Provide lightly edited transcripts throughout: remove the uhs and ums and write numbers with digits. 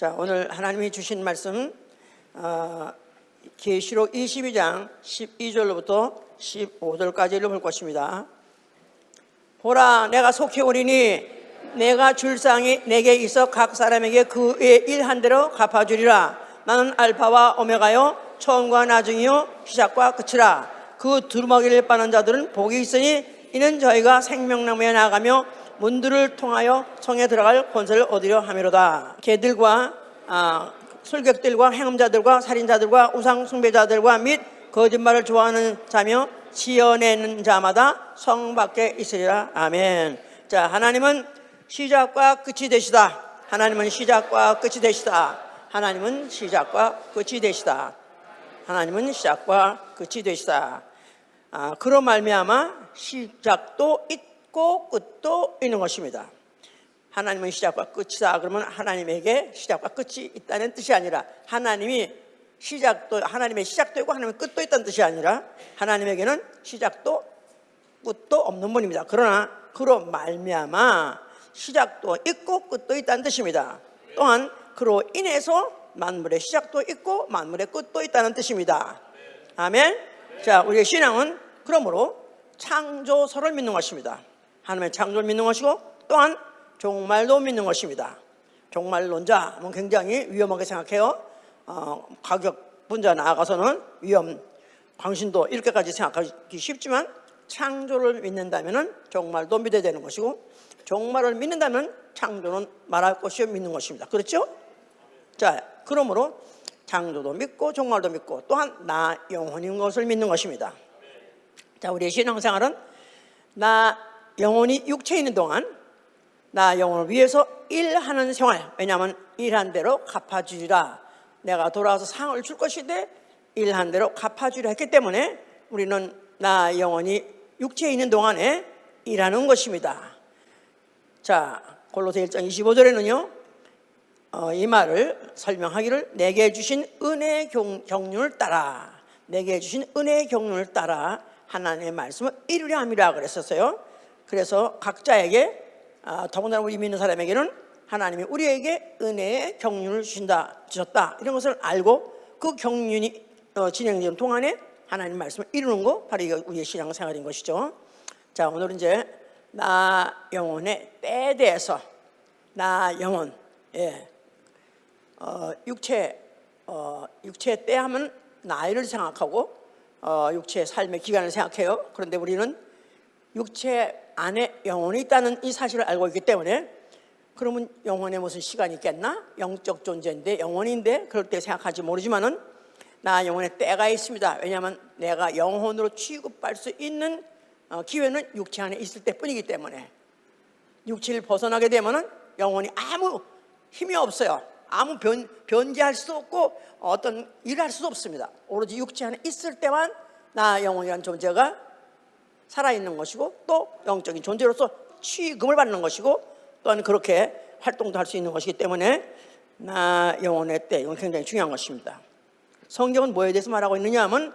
자, 오늘 하나님이 주신 말씀 계시록 22장 12절로부터 15절까지를 볼 것입니다. 보라, 내가 속히 오리니 내가 줄상이 내게 있어 각 사람에게 그의 일한 대로 갚아주리라. 나는 알파와 오메가요 처음과 나중이요 시작과 끝이라. 그 두루마기를 빠는 자들은 복이 있으니 이는 저희가 생명나무에 나아가며 문들을 통하여 성에 들어갈 권세를 얻으려 함이로다. 개들과 술객들과 행음자들과 살인자들과 우상 숭배자들과 및 거짓말을 좋아하는 자며 지어내는 자마다 성 밖에 있으리라. 아멘. 자, 하나님은 시작과 끝이 되시다. 하나님은 시작과 끝이 되시다. 하나님은 시작과 끝이 되시다. 하나님은 시작과 끝이 되시다. 그로 말미암아 시작도 있고 끝도 있는 것입니다. 하나님은 시작과 끝이다. 그러면 하나님에게 시작과 끝이 있다는 뜻이 아니라 하나님의 시작도 있고 하나님의 끝도 있다는 뜻이 아니라 하나님에게는 시작도 끝도 없는 분입니다. 그러나 그로 말미암아 시작도 있고 끝도 있다는 뜻입니다. 또한 그로 인해서 만물의 시작도 있고 만물의 끝도 있다는 뜻입니다. 아멘. 자, 우리의 신앙은 그러므로 창조서를 믿는 것입니다. 하나님의 창조를 믿는 것이고 또한 종말도 믿는 것입니다. 종말론자는 굉장히 위험하게 생각해요. 가격 분자 나아가서는 광신도 이렇게까지 생각하기 쉽지만 창조를 믿는다면 종말도 믿어야 되는 것이고 종말을 믿는다면 창조는 말할 것이 믿는 것입니다. 그렇죠? 자, 그러므로 창조도 믿고 종말도 믿고 또한 나 영혼인 것을 믿는 것입니다. 자, 우리의 신앙생활은 나 영혼이 육체에 있는 동안 나 영혼을 위해서 일하는 생활. 왜냐하면 일한 대로 갚아주리라. 내가 돌아와서 상을 줄 것인데 일한 대로 갚아주리라 했기 때문에 우리는 나 영혼이 육체에 있는 동안에 일하는 것입니다. 자, 골로새 1장 25절에는요 이 말을 설명하기를 내게 주신 은혜의 경륜을 따라 내게 주신 은혜의 경륜을 따라 하나님의 말씀을 이루려 함이라 그랬었어요. 그래서 각자에게 더군다나 우리 믿는 사람에게는 하나님이 우리에게 은혜의 경륜을 주셨다 이런 것을 알고 그 경륜이 진행되는 동안에 하나님 말씀을 이루는 거 바로 이게 우리의 신앙생활인 것이죠. 자, 오늘은 이제 나 영혼의 때에 대해서 나 영혼 육체 때 하면 나이를 생각하고 육체의 삶의 기간을 생각해요. 그런데 우리는 육체 안에 영혼이 있다는 이 사실을 알고 있기 때문에 그러면 영혼에 무슨 시간이 있겠나? 영적 존재인데 영혼인데 그럴 때 생각할지 모르지만은 나 영혼에 때가 있습니다. 왜냐하면 내가 영혼으로 취급할 수 있는 기회는 육체 안에 있을 때뿐이기 때문에 육체를 벗어나게 되면은 영혼이 아무 힘이 없어요. 아무 변제할 수도 없고 어떤 일을 할 수도 없습니다. 오로지 육체 안에 있을 때만 나 영혼이라는 존재가 살아있는 것이고 또 영적인 존재로서 취급을 받는 것이고 또한 그렇게 활동도 할 수 있는 것이기 때문에 나 영혼의 때 이건 굉장히 중요한 것입니다. 성경은 뭐에 대해서 말하고 있느냐 하면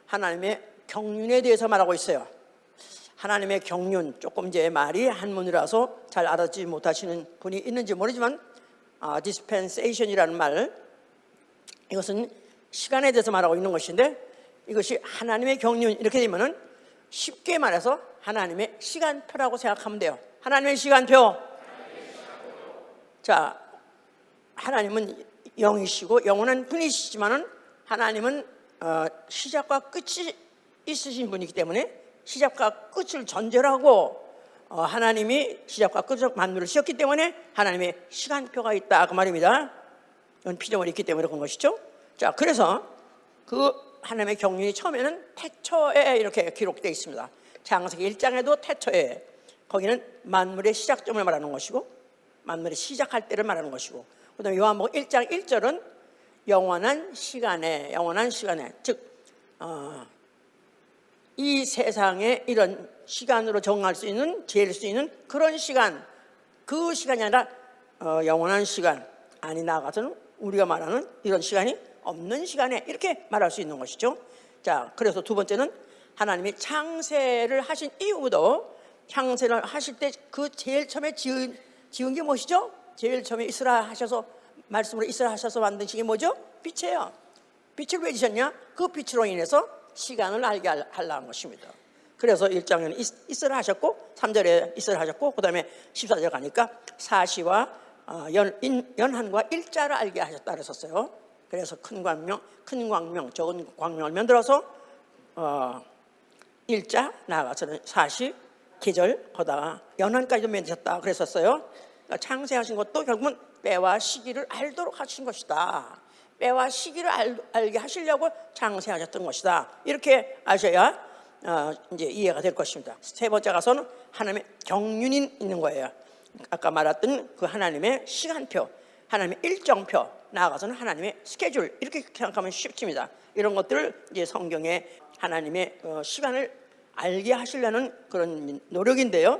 하나님의 경륜에 대해서 말하고 있어요. 하나님의 경륜, 조금 이제 말이 한문이라서 잘 알아듣지 못하시는 분이 있는지 모르지만 dispensation이라는 말, 이것은 시간에 대해서 말하고 있는 것인데 이것이 하나님의 경륜 이렇게 되면은 쉽게 말해서 하나님의 시간표라고 생각하면 돼요. 하나님의 시간표. 자, 하나님은 영이시고 영원한 분이시지만은 하나님은 시작과 끝이 있으신 분이기 때문에 시작과 끝을 전제로 하고 하나님이 시작과 끝을 만물을 지었기 때문에 하나님의 시간표가 있다 그 말입니다. 이건 피조물이 있기 때문에 그런 것이죠. 자, 그래서 그 하나님의 경륜이 처음에는 태초에 이렇게 기록되어 있습니다. 창세기 1장에도 태초에 거기는 만물의 시작점을 말하는 것이고 만물의 시작할 때를 말하는 것이고 그 다음에 요한복음 1장 1절은 영원한 시간에 즉 이 세상에 이런 시간으로 정할 수 있는 재일 수 있는 그런 시간 그 시간이 아니라 영원한 시간 아니 나아가서는 우리가 말하는 이런 시간이 없는 시간에 이렇게 말할 수 있는 것이죠. 자, 그래서 두 번째는 하나님이 창세를 하신 이후부터 창세를 하실 때 그 제일 처음에 지은 게 무엇이죠? 제일 처음에 있으라 하셔서 말씀으로 이스라하셔서 만드신 게 뭐죠? 빛이에요. 빛을 왜 주셨냐? 그 빛으로 인해서 시간을 알게 하려는 것입니다. 그래서 1장에는 있으라 하셨고 3절에 있으라 하셨고 그 다음에 14절 가니까 사시와 연한과 일자를 알게 하셨다 그랬었어요. 그래서 큰 광명, 적은 광명을 만들어서 일자 나아가서는 사시, 계절, 거다가 연한까지도 만드셨다 그랬었어요. 그러니까 창세하신 것도 결국은 때와 시기를 알도록 하신 것이다. 때와 시기를 알게 하시려고 창세하셨던 것이다. 이렇게 아셔야 이제 이해가 될 것입니다. 세 번째 가서는 하나님의 경륜이 있는 거예요. 아까 말했던 그 하나님의 시간표, 하나님의 일정표, 나아가서는 하나님의 스케줄, 이렇게 생각하면 쉽습니다. 이런 것들을 이제 성경에 하나님의 시간을 알게 하시려는 그런 노력인데요.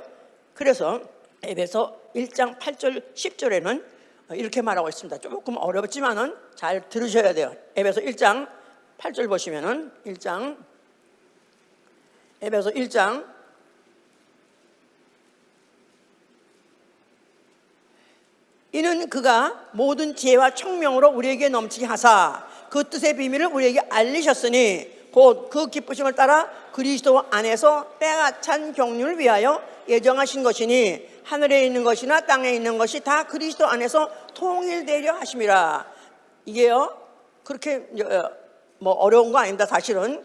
그래서 에베소 1장 8절 10절에는 이렇게 말하고 있습니다. 조금 어렵지만은 잘 들으셔야 돼요. 에베소 1장 8절 보시면은 에베소 1장 이는 그가 모든 지혜와 총명으로 우리에게 넘치게 하사 그 뜻의 비밀을 우리에게 알리셨으니 곧 그 기쁘심을 따라 그리스도 안에서 때가 찬 경륜을 위하여 예정하신 것이니 하늘에 있는 것이나 땅에 있는 것이 다 그리스도 안에서 통일되려 하심이라. 이게요 그렇게 뭐 어려운 거 아닙니다. 사실은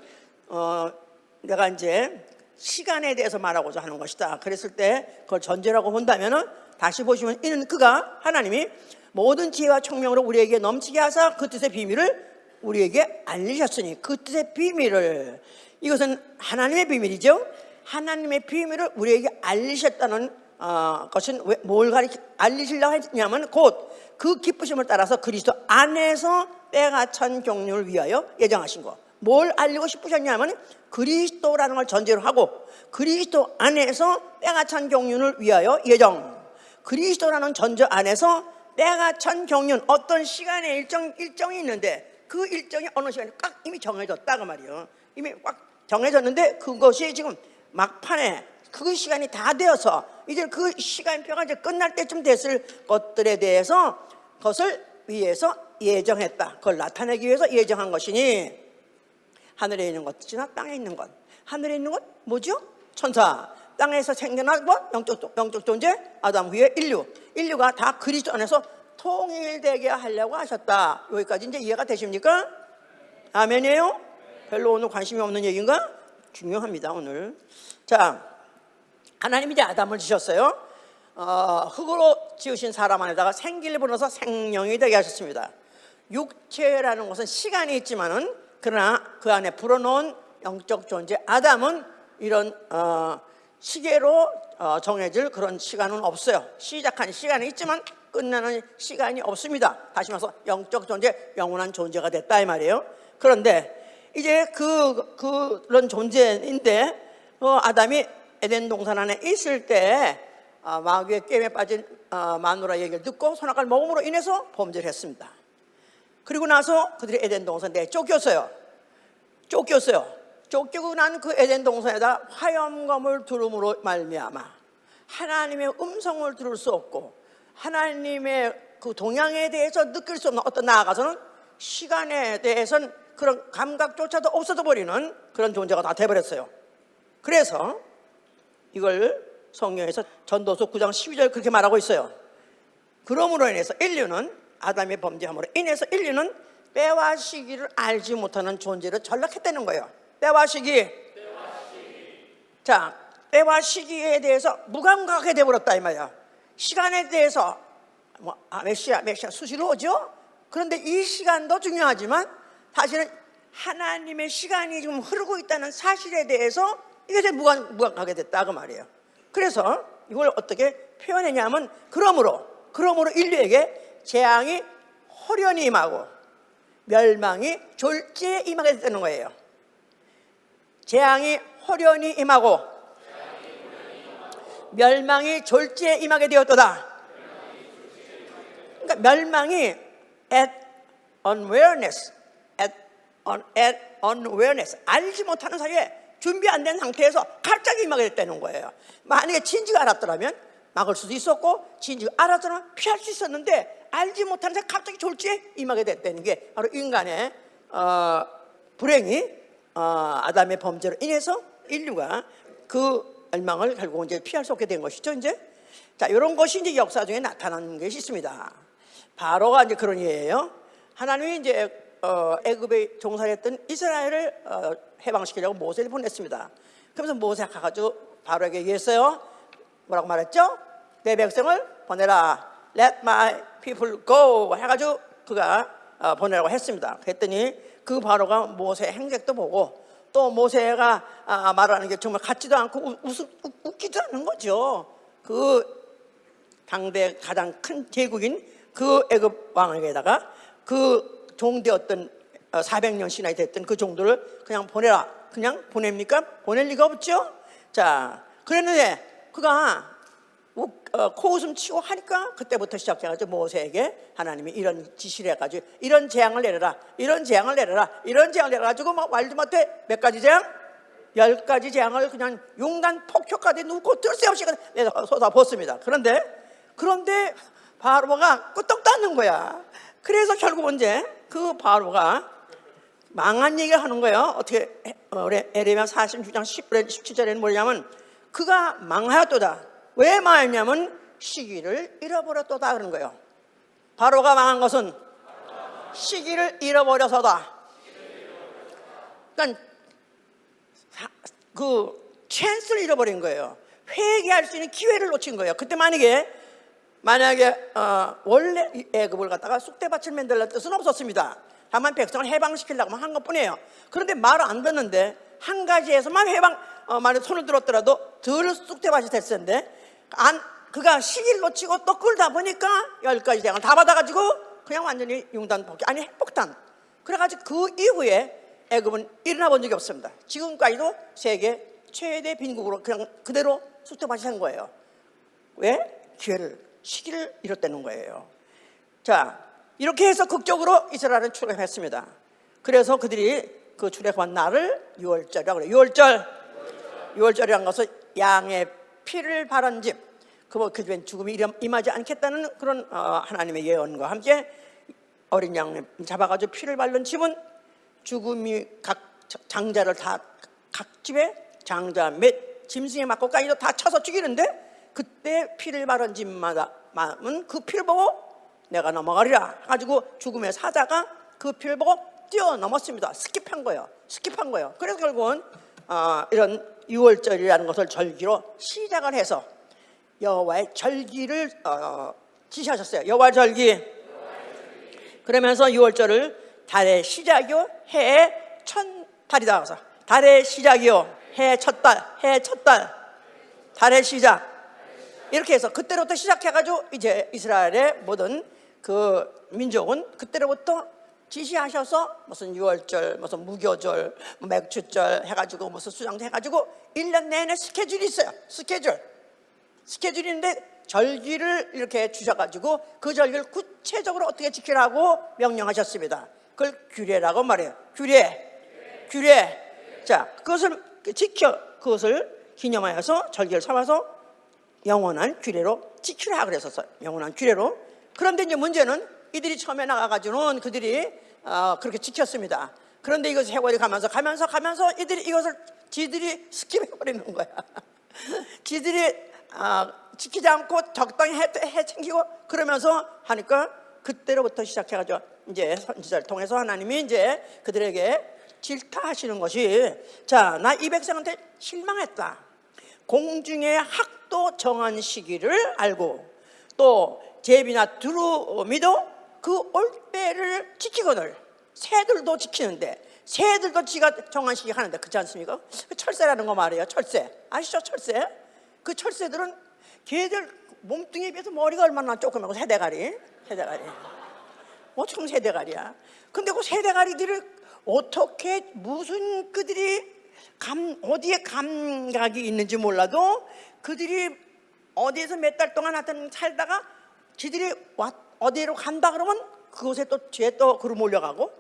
내가 이제 시간에 대해서 말하고자 하는 것이다. 그랬을 때 그걸 전제라고 본다면은 다시 보시면 이는 그가 하나님이 모든 지혜와 총명으로 우리에게 넘치게 하사 그 뜻의 비밀을 우리에게 알리셨으니 그 뜻의 비밀을 이것은 하나님의 비밀이죠. 하나님의 비밀을 우리에게 알리셨다는 것은 뭘 알리시려고 했냐면 곧 그 기쁘심을 따라서 그리스도 안에서 때가 찬 경륜을 위하여 예정하신 것. 뭘 알리고 싶으셨냐면 그리스도라는 걸 전제로 하고 그리스도 안에서 때가 찬 경륜을 위하여 예정. 그리스도라는 전제 안에서 때가 찬 경륜, 어떤 시간의 일정이 있는데 그 일정이 어느 시간에 꽉 이미 정해졌다 그 말이에요. 이미 꽉 정해졌는데 그것이 지금 막판에 그 시간이 다 되어서 이제 그 시간표가 이제 끝날 때쯤 됐을 것들에 대해서 그것을 위해서 예정했다. 그걸 나타내기 위해서 예정한 것이니 하늘에 있는 것이나 땅에 있는 것. 하늘에 있는 것 뭐죠? 천사. 땅에서 생겨난 것 영적 존재 아담 후에 인류가 다 그리스도 안에서 통일되게 하려고 하셨다. 여기까지 이제 이해가 되십니까? 아멘이에요? 별로 오늘 관심이 없는 얘기인가? 중요합니다 오늘. 자, 하나님이 이제 아담을 지으셨어요. 흙으로 지으신 사람 안에다가 생기를 불어서 생명이 되게 하셨습니다. 육체라는 것은 시간이 있지만은 그러나 그 안에 불어넣은 영적 존재 아담은 이런 시계로 정해질 그런 시간은 없어요. 시작한 시간이 있지만 끝나는 시간이 없습니다. 다시 말해서 영적 존재, 영원한 존재가 됐다 이 말이에요. 그런데 이제 그런 존재인데 아담이 에덴 동산 안에 있을 때 마귀의 게임에 빠진 마누라 얘기를 듣고 선악과를 먹음으로 인해서 범죄를 했습니다. 그리고 나서 그들이 에덴 동산 내에 쫓겼어요. 쫓기고 난 그 에덴 동산에다 화염검을 두름으로 말미암아 하나님의 음성을 들을 수 없고 하나님의 그 동향에 대해서 느낄 수 없는 어떤 나아가서는 시간에 대해서는 그런 감각조차도 없어져 버리는 그런 존재가 다 돼버렸어요. 그래서 이걸 성경에서 전도서 9장 12절 그렇게 말하고 있어요. 그러므로 인해서 인류는 아담의 범죄함으로 인해서 인류는 때와 시기를 알지 못하는 존재로 전락했다는 거예요. 때와 시기. 자, 때와 시기에 대해서 무감각하게 되어버렸다 이 말이야. 시간에 대해서 몇 시야 수시로 오죠. 그런데 이 시간도 중요하지만 사실은 하나님의 시간이 지금 흐르고 있다는 사실에 대해서 이것에 무감각하게 됐다 그 말이에요. 그래서 이걸 어떻게 표현했냐면 그러므로 인류에게 재앙이 호련히 임하고 멸망이 졸지에 임하게 됐다는 거예요. 재앙이 호련히 임하고 멸망이 졸지에 임하게 되었도다. 그러니까 멸망이 at unawareness, 알지 못하는 사이에 준비 안 된 상태에서 갑자기 임하게 됐다는 거예요. 만약에 진즉 알았더라면 막을 수도 있었고 진즉 알았더라면 피할 수 있었는데 알지 못하는 사람이 갑자기 졸지에 임하게 됐다는 게 바로 인간의 불행이 아담의 범죄로 인해서 인류가 그 멸망을 결국 이제 피할 수 없게 된 것이죠. 이제 자, 이런 것이 이제 역사 중에 나타나는 것이 있습니다. 바로가 이제 그런 예예요. 하나님이 이제 애굽에 종살이했던 이스라엘을 해방시키려고 모세를 보냈습니다. 그러면서 모세가 가가지고 바로에게 얘기했어요. 뭐라고 말했죠? 내 백성을 보내라. Let my people go 해가지고 그가 보내라고 했습니다. 그랬더니 그 바로가 모세의 행색도 보고 또 모세가 말하는 게 정말 같지도 않고 웃기도 않는 거죠. 그 당대 가장 큰 제국인 그 애굽 왕에게다가 그 종되었던 400년 신하이 됐던 그 종들을 그냥 보내라. 그냥 보냅니까? 보낼 리가 없죠. 자, 그랬는데 그가 코웃음 치고 하니까 그때부터 시작해가지고 모세에게 하나님이 이런 지시를 해가지고 이런 재앙을 내려라, 이런 재앙을 내려라, 이런 재앙을 내려가지고 막 말도 못해 몇 가지 재앙? 10가지 재앙을 그냥 용단 폭격까지 놓고 뜰새 없이 쏟아붓습니다. 그런데 바로가 끄떡도 않는 거야. 그래서 결국 이제 그 바로가 망한 얘기를 하는 거예요. 어떻게 에레미야 46장 17절에는 뭐냐면 그가 망하였도다. 왜 망했냐면 시기를 잃어버렸도다 그런 거예요. 바로가 망한 것은 시기를 잃어버려서다. 그러니까 그 찬스를 잃어버린 거예요. 회개할 수 있는 기회를 놓친 거예요. 그때 만약에 원래 애굽을 갖다가 쑥대밭을 만들려는 뜻은 없었습니다. 다만 백성을 해방시키려고 한 것뿐이에요. 그런데 말을 안 듣는데 한 가지에서만 만약 손을 들었더라도 덜 쑥대밭이 됐을 텐데 그가 시기를 놓치고 또 끌다 보니까 10가지 재앙을 다 받아가지고 그냥 완전히 융단폭격 아니 핵폭탄. 그래가지고 그 이후에 애굽은 일어나 본 적이 없습니다. 지금까지도 세계 최대 빈국으로 그냥 그대로 쑥대밭이 된 거예요. 왜? 시기를 잃었다는 거예요. 자, 이렇게 해서 극적으로 이스라엘은 출애굽했습니다. 그래서 그들이 그 출애굽한 날을 유월절이라고 그래요. 유월절이라는 것은 양의 피를 바른 집, 그 주변 죽음이 임하지 않겠다는 그런 하나님의 예언과 함께 어린 양 잡아가지고 피를 바른 집은 죽음이 각 장자를 다 각 집에 장자 몇 짐승에 맞고까지도 다 쳐서 죽이는데 그때 피를 바른 집마다는 그 피를 보고 내가 넘어가리라 해가지고 죽음의 사자가 그 피를 보고 뛰어넘었습니다. 스킵한 거예요. 그래서 결국은 이런 유월절이라는 것을 절기로 시작을 해서 여호와의 절기를 지시하셨어요. 여호와 절기. 그러면서 유월절을 달의 시작이요 해의 첫 달이다. 그래서 달의 시작이요 해의 첫 달, 달의 시작. 이렇게 해서 그때로부터 시작해가지고 이제 이스라엘의 모든 그 민족은 그때로부터 지시하셔서 무슨 유월절, 무슨 무교절, 맥주절 해가지고 무슨 수장도 해가지고 1년 내내 스케줄이 있어요. 스케줄인데 절기를 이렇게 주셔가지고 그 절기를 구체적으로 어떻게 지키라고 명령하셨습니다. 그걸 규례라고 말해요. 규례. 자, 그것을 그것을 기념하여서 절기를 삼아서 영원한 규례로 지키라 그랬었어요. 영원한 규례로. 그런데 이제 문제는 이들이 처음에 나가가지고는 그들이 그렇게 지켰습니다. 그런데 이것이 세월이 가면서 이들이 이것을 지들이 스킵해버리는 거야. 지들이 지키지 않고 적당히 해 챙기고 그러면서 하니까 그때로부터 시작해가지고 이제 선지자를 통해서 하나님이 이제 그들에게 질타하시는 것이 자, 나 이 백성한테 실망했다. 공중의 학도 정한 시기를 알고 또 제비나 두루미도 그 올빼를 지키거늘 새들도 지키는데 새들도 지가 정한 시기 하는데 그렇지 않습니까? 그 철새라는 거 말이에요. 철새 아시죠? 철새. 그 철새들은 걔들 몸뚱이에 비해서 머리가 얼마나 조그맣고 새대가리 어쩜 새대가리야. 근데 그 새대가리들을 어떻게 무슨 그들이 어디에 감각이 있는지 몰라도 그들이 어디에서 몇 달 동안 하여튼 살다가 지들이 어디로 간다 그러면 그곳에 또 뒤에 또 그로 몰려가고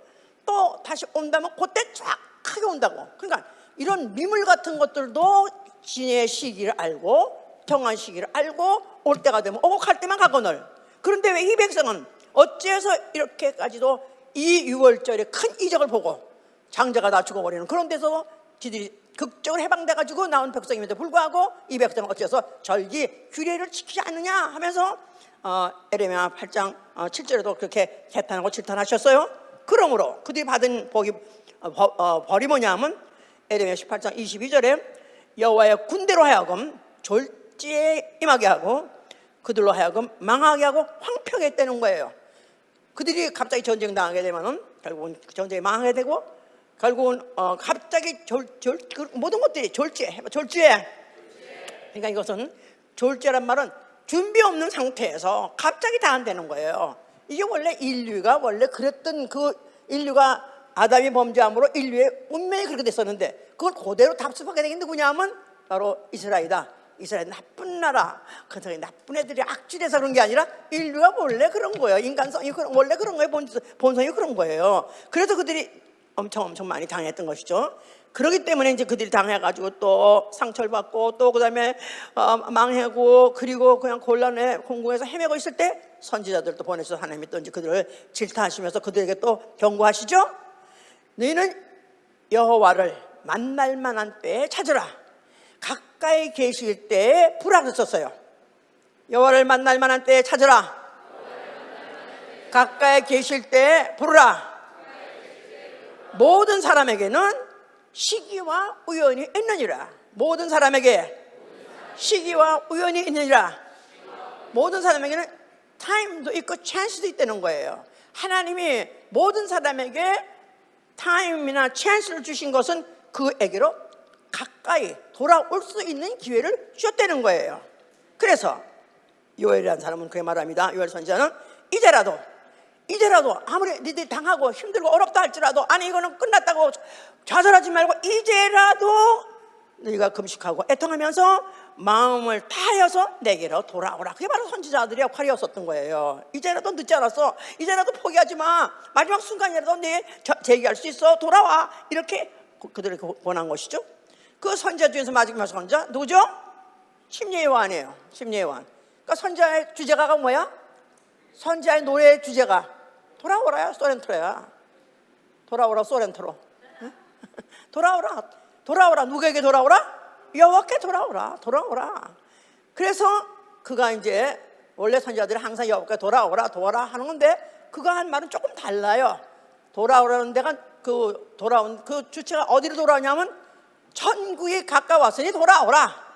또 다시 온다면 그때 쫙 크게 온다고. 그러니까 이런 미물 같은 것들도 진의 시기를 알고 정한 시기를 알고 올 때가 되면 오고 갈 때만 가거늘. 그런데 왜 이 백성은 어째서 이렇게까지도 이 6월절에 큰 이적을 보고 장자가 다 죽어버리는 그런 데서 지들이 극적으로 해방돼가지고 나온 백성임에도 불구하고 이 백성은 어째서 절기 규례를 지키지 않느냐 하면서 에레미야 8장 7절에도 그렇게 개탄하고 질탄하셨어요. 그러므로 그들이 받은 벌이 뭐냐면 에레미야 18장 22절에 여호와의 군대로 하여금 졸지에 임하게 하고 그들로 하여금 망하게 하고 황폐하게 했다는 거예요. 그들이 갑자기 전쟁 당하게 되면은 결국은 전쟁이 망하게 되고 결국은 갑자기 모든 것들이 졸지에. 그러니까 이것은 졸지란 말은 준비 없는 상태에서 갑자기 당한다는 거예요. 이게 원래 인류가 원래 그랬던 그 인류가 아담이 범죄함으로 인류의 운명이 그렇게 됐었는데 그걸 그대로 답습하게 된 게 누구냐 하면 바로 이스라엘이다. 이스라엘 나쁜 나라, 그 나쁜 애들이 악질해서 그런 게 아니라 인류가 원래 그런 거예요. 인간성이 원래 그런 거예요. 본성이 그런 거예요. 그래서 그들이 엄청 많이 당했던 것이죠. 그렇기 때문에 이제 그들이 당해가지고 또 상처를 받고 또 그다음에 망하고 그리고 그냥 곤란해 공궁에서 헤매고 있을 때 선지자들도 보내셔서 하나님이 또 이제 그들을 질타하시면서 그들에게 또 경고하시죠. 너희는 여호와를 만날 만한 때에 찾으라. 가까이 계실 때에 부르라 썼어요. 여호와를 만날 만한 때에 찾으라. 가까이 계실 때에 부르라. 모든 사람에게는 시기와 우연이 있느니라. 모든 사람에게 시기와 우연이 있느니라. 모든 사람에게는 타임도 있고 찬스도 있다는 거예요. 하나님이 모든 사람에게 타임이나 찬스를 주신 것은 그에게로 가까이 돌아올 수 있는 기회를 주셨다는 거예요. 그래서 요엘이라는 사람은 그렇게 말합니다. 요엘 선지자는 이제라도 아무리 니들이 당하고 힘들고 어렵다 할지라도 아니 이거는 끝났다고 좌절하지 말고 이제라도 너희가 금식하고 애통하면서 마음을 다하여서 내게로 돌아오라. 그게 바로 선지자들의 역할이었었던 거예요. 이제라도 늦지 않았어. 이제라도 포기하지 마. 마지막 순간이라도 네 재기할 수 있어. 돌아와. 이렇게 그들을 권한 것이죠. 그 선지자 중에서 마지막 선지자 누구죠? 심리요한이에요. 심리요한. 그러니까 선지자의 주제가가 뭐야? 선지자의 노래의 주제가 돌아오라야. 소렌토야. 돌아오라 소렌토로. 돌아오라. 누구에게 돌아오라? 여호와께 돌아오라. 그래서 그가 이제 원래 선지자들이 항상 여호와께 돌아오라 하는 건데 그가 한 말은 조금 달라요. 돌아오라는 데가 돌아온 그 주체가 어디로 돌아오냐면 천국이 가까웠으니 돌아오라.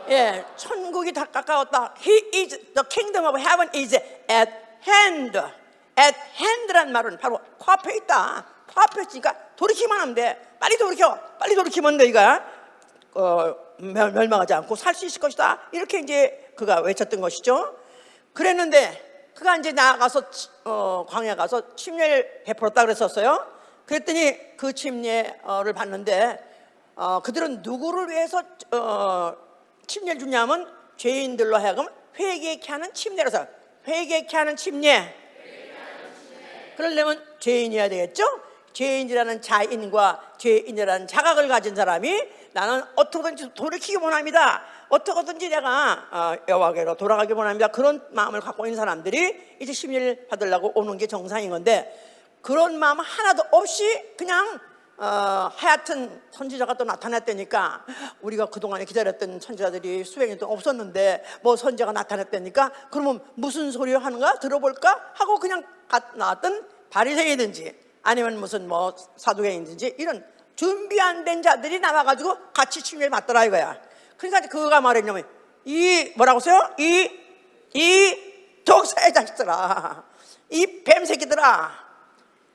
예, 천국이 다 가까웠다. The kingdom of heaven is at hand. At hand란 말은 바로 코앞에 있다. 코앞에 있으니까 돌이키면 하면 돼. 빨리 돌이키면 너희가 멸망하지 않고 살 수 있을 것이다. 이렇게 이제 그가 외쳤던 것이죠. 그랬는데 그가 이제 나아가서 광야 가서 침례를 베풀었다 그랬었어요. 그랬더니 그 침례를 받는데 그들은 누구를 위해서 침례를 주냐면 죄인들로 하여금 회개케 하는 침례라서 회개케 하는 침례. 그러려면 죄인이어야 되겠죠. 죄인이라는 자인과 죄인이라는 자각을 가진 사람이 나는 어떻게든지 돌이키기 원합니다. 어떻게든지 내가 여호와께로 돌아가기 원합니다. 그런 마음을 갖고 있는 사람들이 이제 심리를 받으려고 오는 게 정상인 건데 그런 마음 하나도 없이 그냥 하여튼 선지자가 또 나타났다니까 우리가 그동안에 기다렸던 선지자들이 수백년 동안 없었는데 뭐 선지자가 나타났다니까 그러면 무슨 소리 하는가 들어볼까 하고 그냥 나왔던 바리새인이든지 아니면 무슨 뭐 사두개인든지 이런 준비 안 된 자들이 나와가지고 같이 침례를 받더라 이거야. 그러니까 그가 말했냐면 이 뭐라고 써요? 이 독사의 자식들아, 이 뱀새끼들아,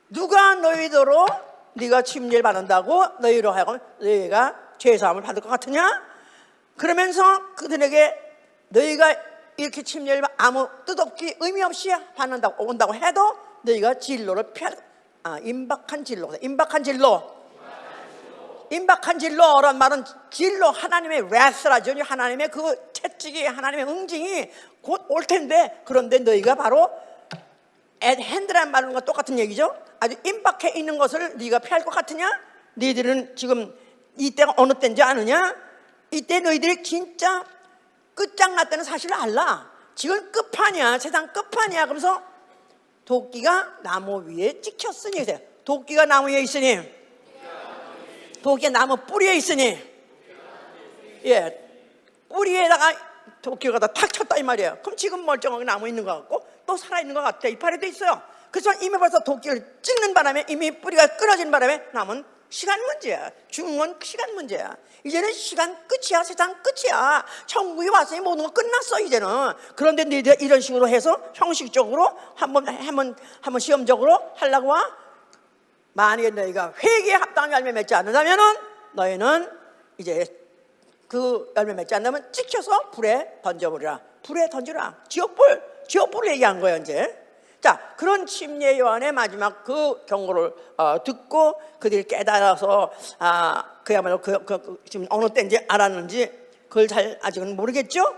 누가 너희더러 네가 침례를 받는다고 너희로 하여금 너희가 죄사함을 받을 것 같으냐? 그러면서 그들에게 너희가 이렇게 침례를 아무 뜻없기 의미 없이 받는다고 온다고 해도 너희가 진로를 피할 임박한 진로란 말은 진로 하나님의 wrath라죠. 하나님의 그 채찍이 하나님의 응징이 곧 올 텐데 그런데 너희가 바로 at hand라는 말과 똑같은 얘기죠. 아주 임박해 있는 것을 네가 피할 것 같으냐? 너희들은 지금 이때가 어느 때인지 아느냐? 이때 너희들이 진짜 끝장났다는 사실을 알라. 지금 끝판이야. 세상 끝판이야. 그러면서 도끼가 나무 위에 찍혔으니, 도끼가 나무 위에 있으니, 도끼가 나무 뿌리에 있으니, 뿌리에다가 도끼가 탁 쳤다 이 말이에요. 그럼 지금 멀쩡하게 나무 있는 것 같고 또 살아있는 것 같아. 이파리도 있어요. 그래서 이미 벌써 도끼를 찍는 바람에 이미 뿌리가 끊어진 바람에 남은 시간 문제야. 죽은 건 시간 문제야. 이제는 시간 끝이야. 세상 끝이야. 천국이 왔으니 모든 거 끝났어 이제는. 그런데 너희들 이런 식으로 해서 형식적으로 한번 시험적으로 하려고 와. 만약에 너희가 회개에 합당한 열매 맺지 않는다면은 너희는 이제 그 열매 맺지 않는다면 찍혀서 불에 던져버리라. 불에 던지라. 지옥불을 얘기한 거예요 이제. 자, 그런 침례 요한의 마지막 그 경고를 듣고 그들이 깨달아서 그야말로 지금 어느 때인지 알았는지 그걸 잘 아직은 모르겠죠.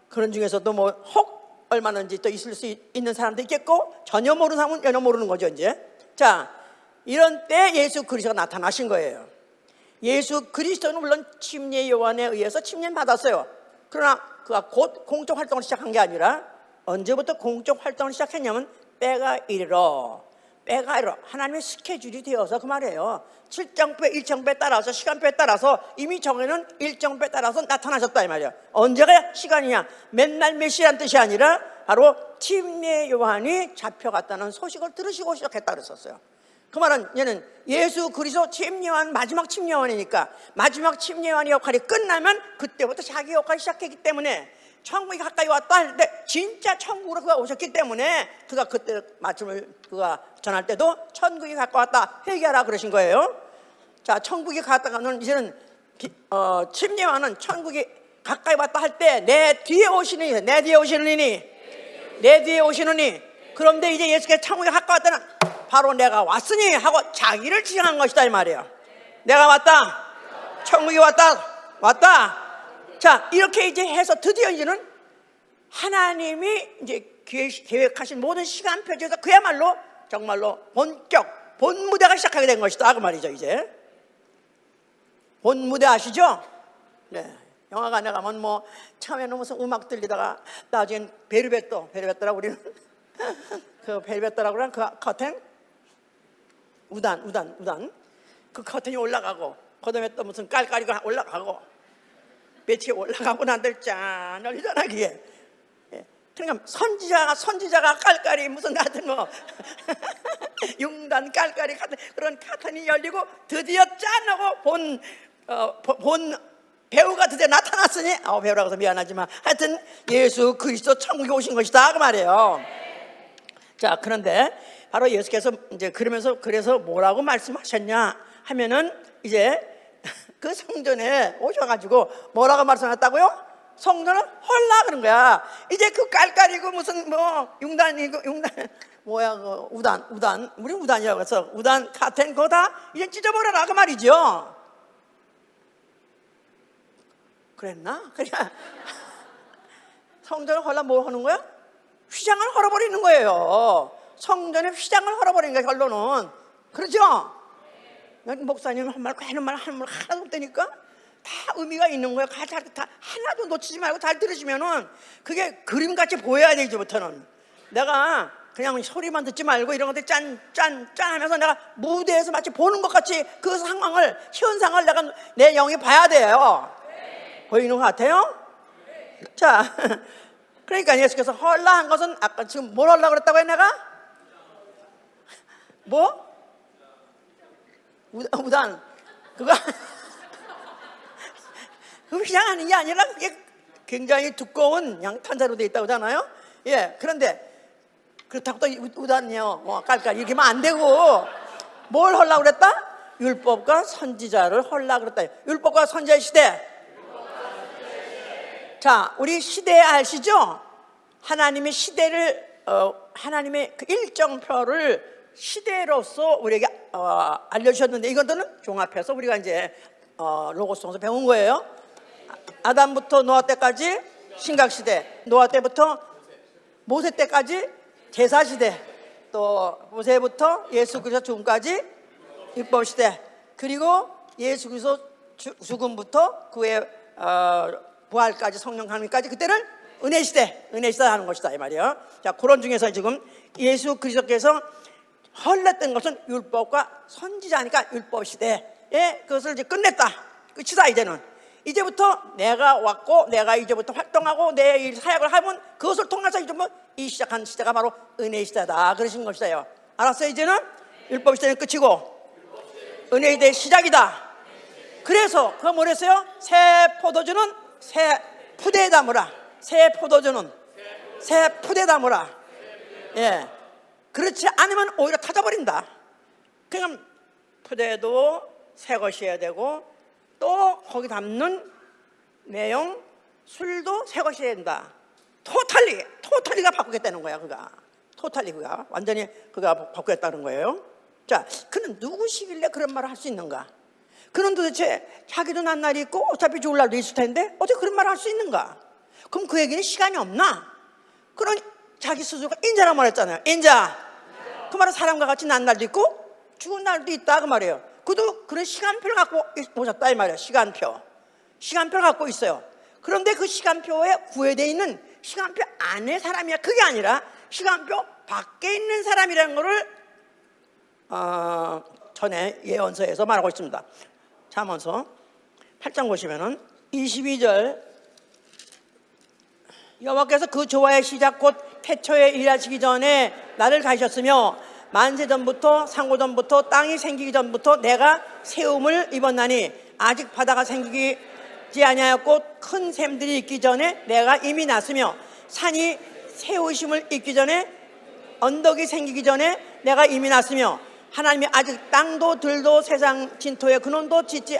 그런 중에서도 뭐 혹 얼마든지 또 있을 수 있는 사람도 있겠고 전혀 모르는 사람은 전혀 모르는 거죠 이제. 자, 이런 때 예수 그리스도가 나타나신 거예요. 예수 그리스도는 물론 침례 요한에 의해서 침례 받았어요. 그러나 그가 곧 공적 활동을 시작한 게 아니라 언제부터 공적 활동을 시작했냐면 때가 이르러 하나님의 스케줄이 되어서 그 말이에요. 7정배, 1정배에 따라서 시간표에 따라서 이미 정해놓은 1정배에 따라서 나타나셨다 이 말이에요. 언제가 시간이냐? 맨날 몇 시란 뜻이 아니라 바로 침례 요한이 잡혀갔다는 소식을 들으시고 시작했다 그랬었어요. 그 말은 얘는 예수 그리스도 침례요한 마지막 침례요한이니까 마지막 침례요한의 역할이 끝나면 그때부터 자기 역할이 시작했기 때문에 천국이 가까이 왔다 할 때 진짜 천국으로 그가 오셨기 때문에 그가 그때 말씀을 그가 전할 때도 천국이 가까이 왔다 회개하라 그러신 거예요. 자, 천국이 가까이는 이제는 침례요한은 천국이 가까이 왔다 할 때 내 뒤에 오시느니 그런데 이제 예수께서 천국에 가까이 왔다는 바로 내가 왔으니 하고 자기를 지정한 것이다 이 말이에요. 내가 왔다. 천국이 왔다. 자, 이렇게 이제 해서 드디어 이제는 하나님이 이제 계획하신 모든 시간표 중에서 그야말로 정말로 본 무대가 시작하게 된 것이다 그 말이죠. 이제 본 무대 아시죠? 네. 영화관에 가면 뭐 처음에는 무슨 음악 들리다가 나중엔 베르베토라 우리는 그 베르베토라고 그러는 그 커튼 우단 그 커튼이 올라가고 그다음에 또 무슨 깔깔이가 올라가고 배치가 올라가고 난들 짠 열리잖아 그게. 그러니까 선지자가 깔깔이 무슨 하여튼 뭐 융단 깔깔이 같은 그런 커튼이 열리고 드디어 짠 하고 본 배우가 드디어 나타났으니 배우라고 해서 미안하지만 하여튼 예수 그리스도 천국에 오신 것이다 그 말이에요. 자, 그런데 바로 예수께서 이제 그래서 뭐라고 말씀하셨냐 하면은 이제 그 성전에 오셔가지고 뭐라고 말씀하셨다고요? 성전을 헐라 그런 거야. 이제 그 깔깔이고 무슨 뭐 융단이고 뭐야 그 우단 우리 우단이라고 해서 우단 카텐 그거 다 이제 찢어버려라 그 말이죠. 그랬나? 그냥 성전을 헐라 뭐 하는 거야? 휘장을 헐어버리는 거예요. 성전의 휘장을 헐어버리는 거야 결론은. 그렇죠? 목사님 하는 말 하나도 없다니까 다 의미가 있는 거예요. 다 하나도 놓치지 말고 잘 들으시면은 그게 그림같이 보여야 돼. 이제부터는 내가 그냥 소리만 듣지 말고 이런 것들 짠 하면서 내가 무대에서 마치 보는 것 같이 그 현상을 내가 내 영이 봐야 돼요. 보이는 것 같아요? 자, 그러니까 예수께서 헐라 한 것은 아까 지금 뭘 하려고 그랬다고요 내가? 뭐? 우단 그거 그 휘장하는 게 아니라 그게 굉장히 두꺼운 양탄자로 되어 있다고 하잖아요. 예, 그런데 그렇다고 또 우단이요 깔깔 이렇게 하면 안 되고 뭘 하려고 그랬다? 율법과 선지자를 하려고 그랬다. 율법과 선지자의 시대. 자, 우리 시대 아시죠? 하나님의 시대를 하나님의 그 일정표를 시대로서 우리에게 알려주셨는데 이것들은 종합해서 우리가 이제 로고스에서 배운 거예요. 아담부터 노아 때까지 신각시대, 노아 때부터 모세 때까지 제사시대, 또 모세부터 예수 그리스도 죽음까지 율법시대, 그리고 예수 그리스도 죽음부터 그의 부활까지 성령 강림까지 그때를 은혜 시대 하는 것이다 이 말이에요. 자, 그런 중에서 지금 예수 그리스도께서 헐렸던 것은 율법과 선지자니까 율법 시대에 그것을 이제 끝냈다. 끝이다. 이제부터 내가 왔고 내가 이제부터 활동하고 내 일 사역을 하면 그것을 통해서 이제 이 시작한 시대가 바로 은혜 시대다 그러신 것이다요. 알았어요? 이제는 율법 시대는 끝이고 은혜 시대의 시작이다. 그래서 그가 뭐랬어요? 새 포도주는 새 푸대에 담으라. 새 포도주는 새 푸대에 담으라. 예. 그렇지 않으면 오히려 타져버린다. 그러니까 푸대도 새 것이어야 되고 또 거기 담는 내용 술도 새 것이어야 된다. 토탈리가 바꾸겠다는 거야. 그가 완전히 그가 바꾸겠다는 거예요. 자, 그는 누구시길래 그런 말을 할 수 있는가? 그는 도대체 자기도 난 날이 있고 어차피 죽을 날도 있을 텐데 어떻게 그런 말을 할 수 있는가? 그럼 그에게는 시간이 없나? 그런 자기 스스로가 인자라고 말했잖아요. 인자. 그 말은 사람과 같이 난 날도 있고 죽은 날도 있다 그 말이에요. 그도 그런 시간표를 갖고 오셨다 이 말이에요. 시간표를 갖고 있어요. 그런데 그 시간표에 구애되어 있는 시간표 안의 사람이야. 그게 아니라 시간표 밖에 있는 사람이라는 것을 전에 예언서에서 말하고 있습니다. 잠언서 8장 보시면은 22절 여호와께서 그 조화의 시작 곧 태초에 일하시기 전에 나를 가셨으며 만세 전부터 상고 전부터 땅이 생기기 전부터 내가 세움을 입었나니 아직 바다가 생기지 아니하였고 큰 샘들이 있기 전에 내가 이미 났으며 산이 세우심을 입기 전에 언덕이 생기기 전에 내가 이미 났으며 하나님이 아직 땅도 들도 세상 진토에 근원도 짓지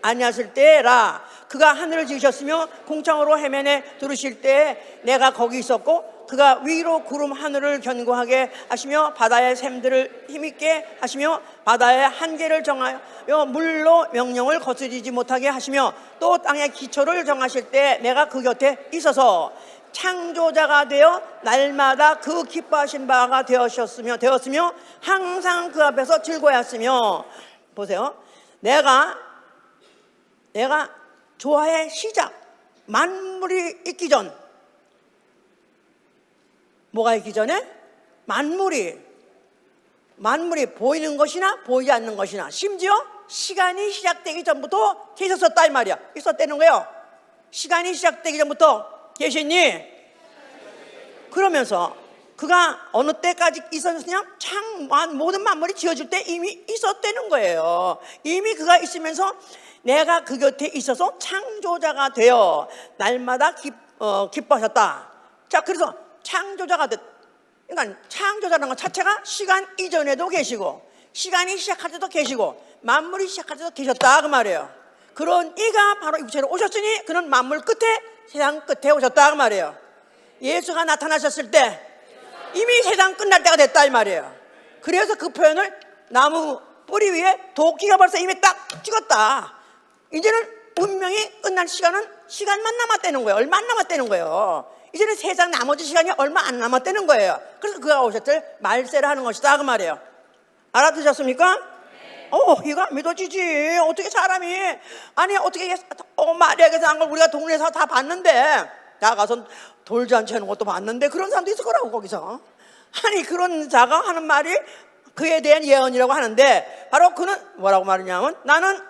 아니하실 때라. 그가 하늘을 지으셨으며 공창으로 해면에 두르실 때에 내가 거기 있었고 그가 위로 구름 하늘을 견고하게 하시며 바다의 샘들을 힘있게 하시며 바다의 한계를 정하여 물로 명령을 거스리지 못하게 하시며 또 땅의 기초를 정하실 때 내가 그 곁에 있어서 창조자가 되어 날마다 그 기뻐하신 바가 되었으며 항상 그 앞에서 즐거워했으며. 보세요. 내가 조화의 시작, 만물이 있기 전, 뭐가 있기 전에? 만물이 보이는 것이나 보이지 않는 것이나 심지어 시간이 시작되기 전부터 계셨었다 이 말이야. 있었다는 거예요. 시간이 시작되기 전부터 계셨니? 그러면서 그가 어느 때까지 있었느냐? 모든 만물이 지어질 때 이미 있었다는 거예요. 이미 그가 있으면서 내가 그 곁에 있어서 창조자가 되어 날마다 기뻐하셨다. 자, 그래서 창조자가 그러니까 창조자라는 것 자체가 시간 이전에도 계시고 시간이 시작할 때도 계시고 만물이 시작할 때도 계셨다 그 말이에요. 그런 이가 바로 육체로 오셨으니 그는 만물 끝에 세상 끝에 오셨다 그 말이에요. 예수가 나타나셨을 때 이미 세상 끝날 때가 됐다 이 말이에요. 그래서 그 표현을 나무 뿌리 위에 도끼가 벌써 이미 딱 찍었다. 이제는 운명이 끝날 시간만 남았다는 거예요. 얼마 안 남았다는 거예요. 이제는 세상 나머지 시간이 얼마 안 남았다는 거예요. 그래서 그가 오셨을 말세를 하는 것이다 그 말이에요. 알아두셨습니까? 이거 믿어지지. 어떻게 사람이 어떻게 마리아에게서 한 걸 우리가 동네에서 다 봤는데 나가서 돌잔치 하는 것도 봤는데 그런 사람도 있을 거라고 거기서. 그런 자가 하는 말이 그에 대한 예언이라고 하는데 바로 그는 뭐라고 말하냐면 나는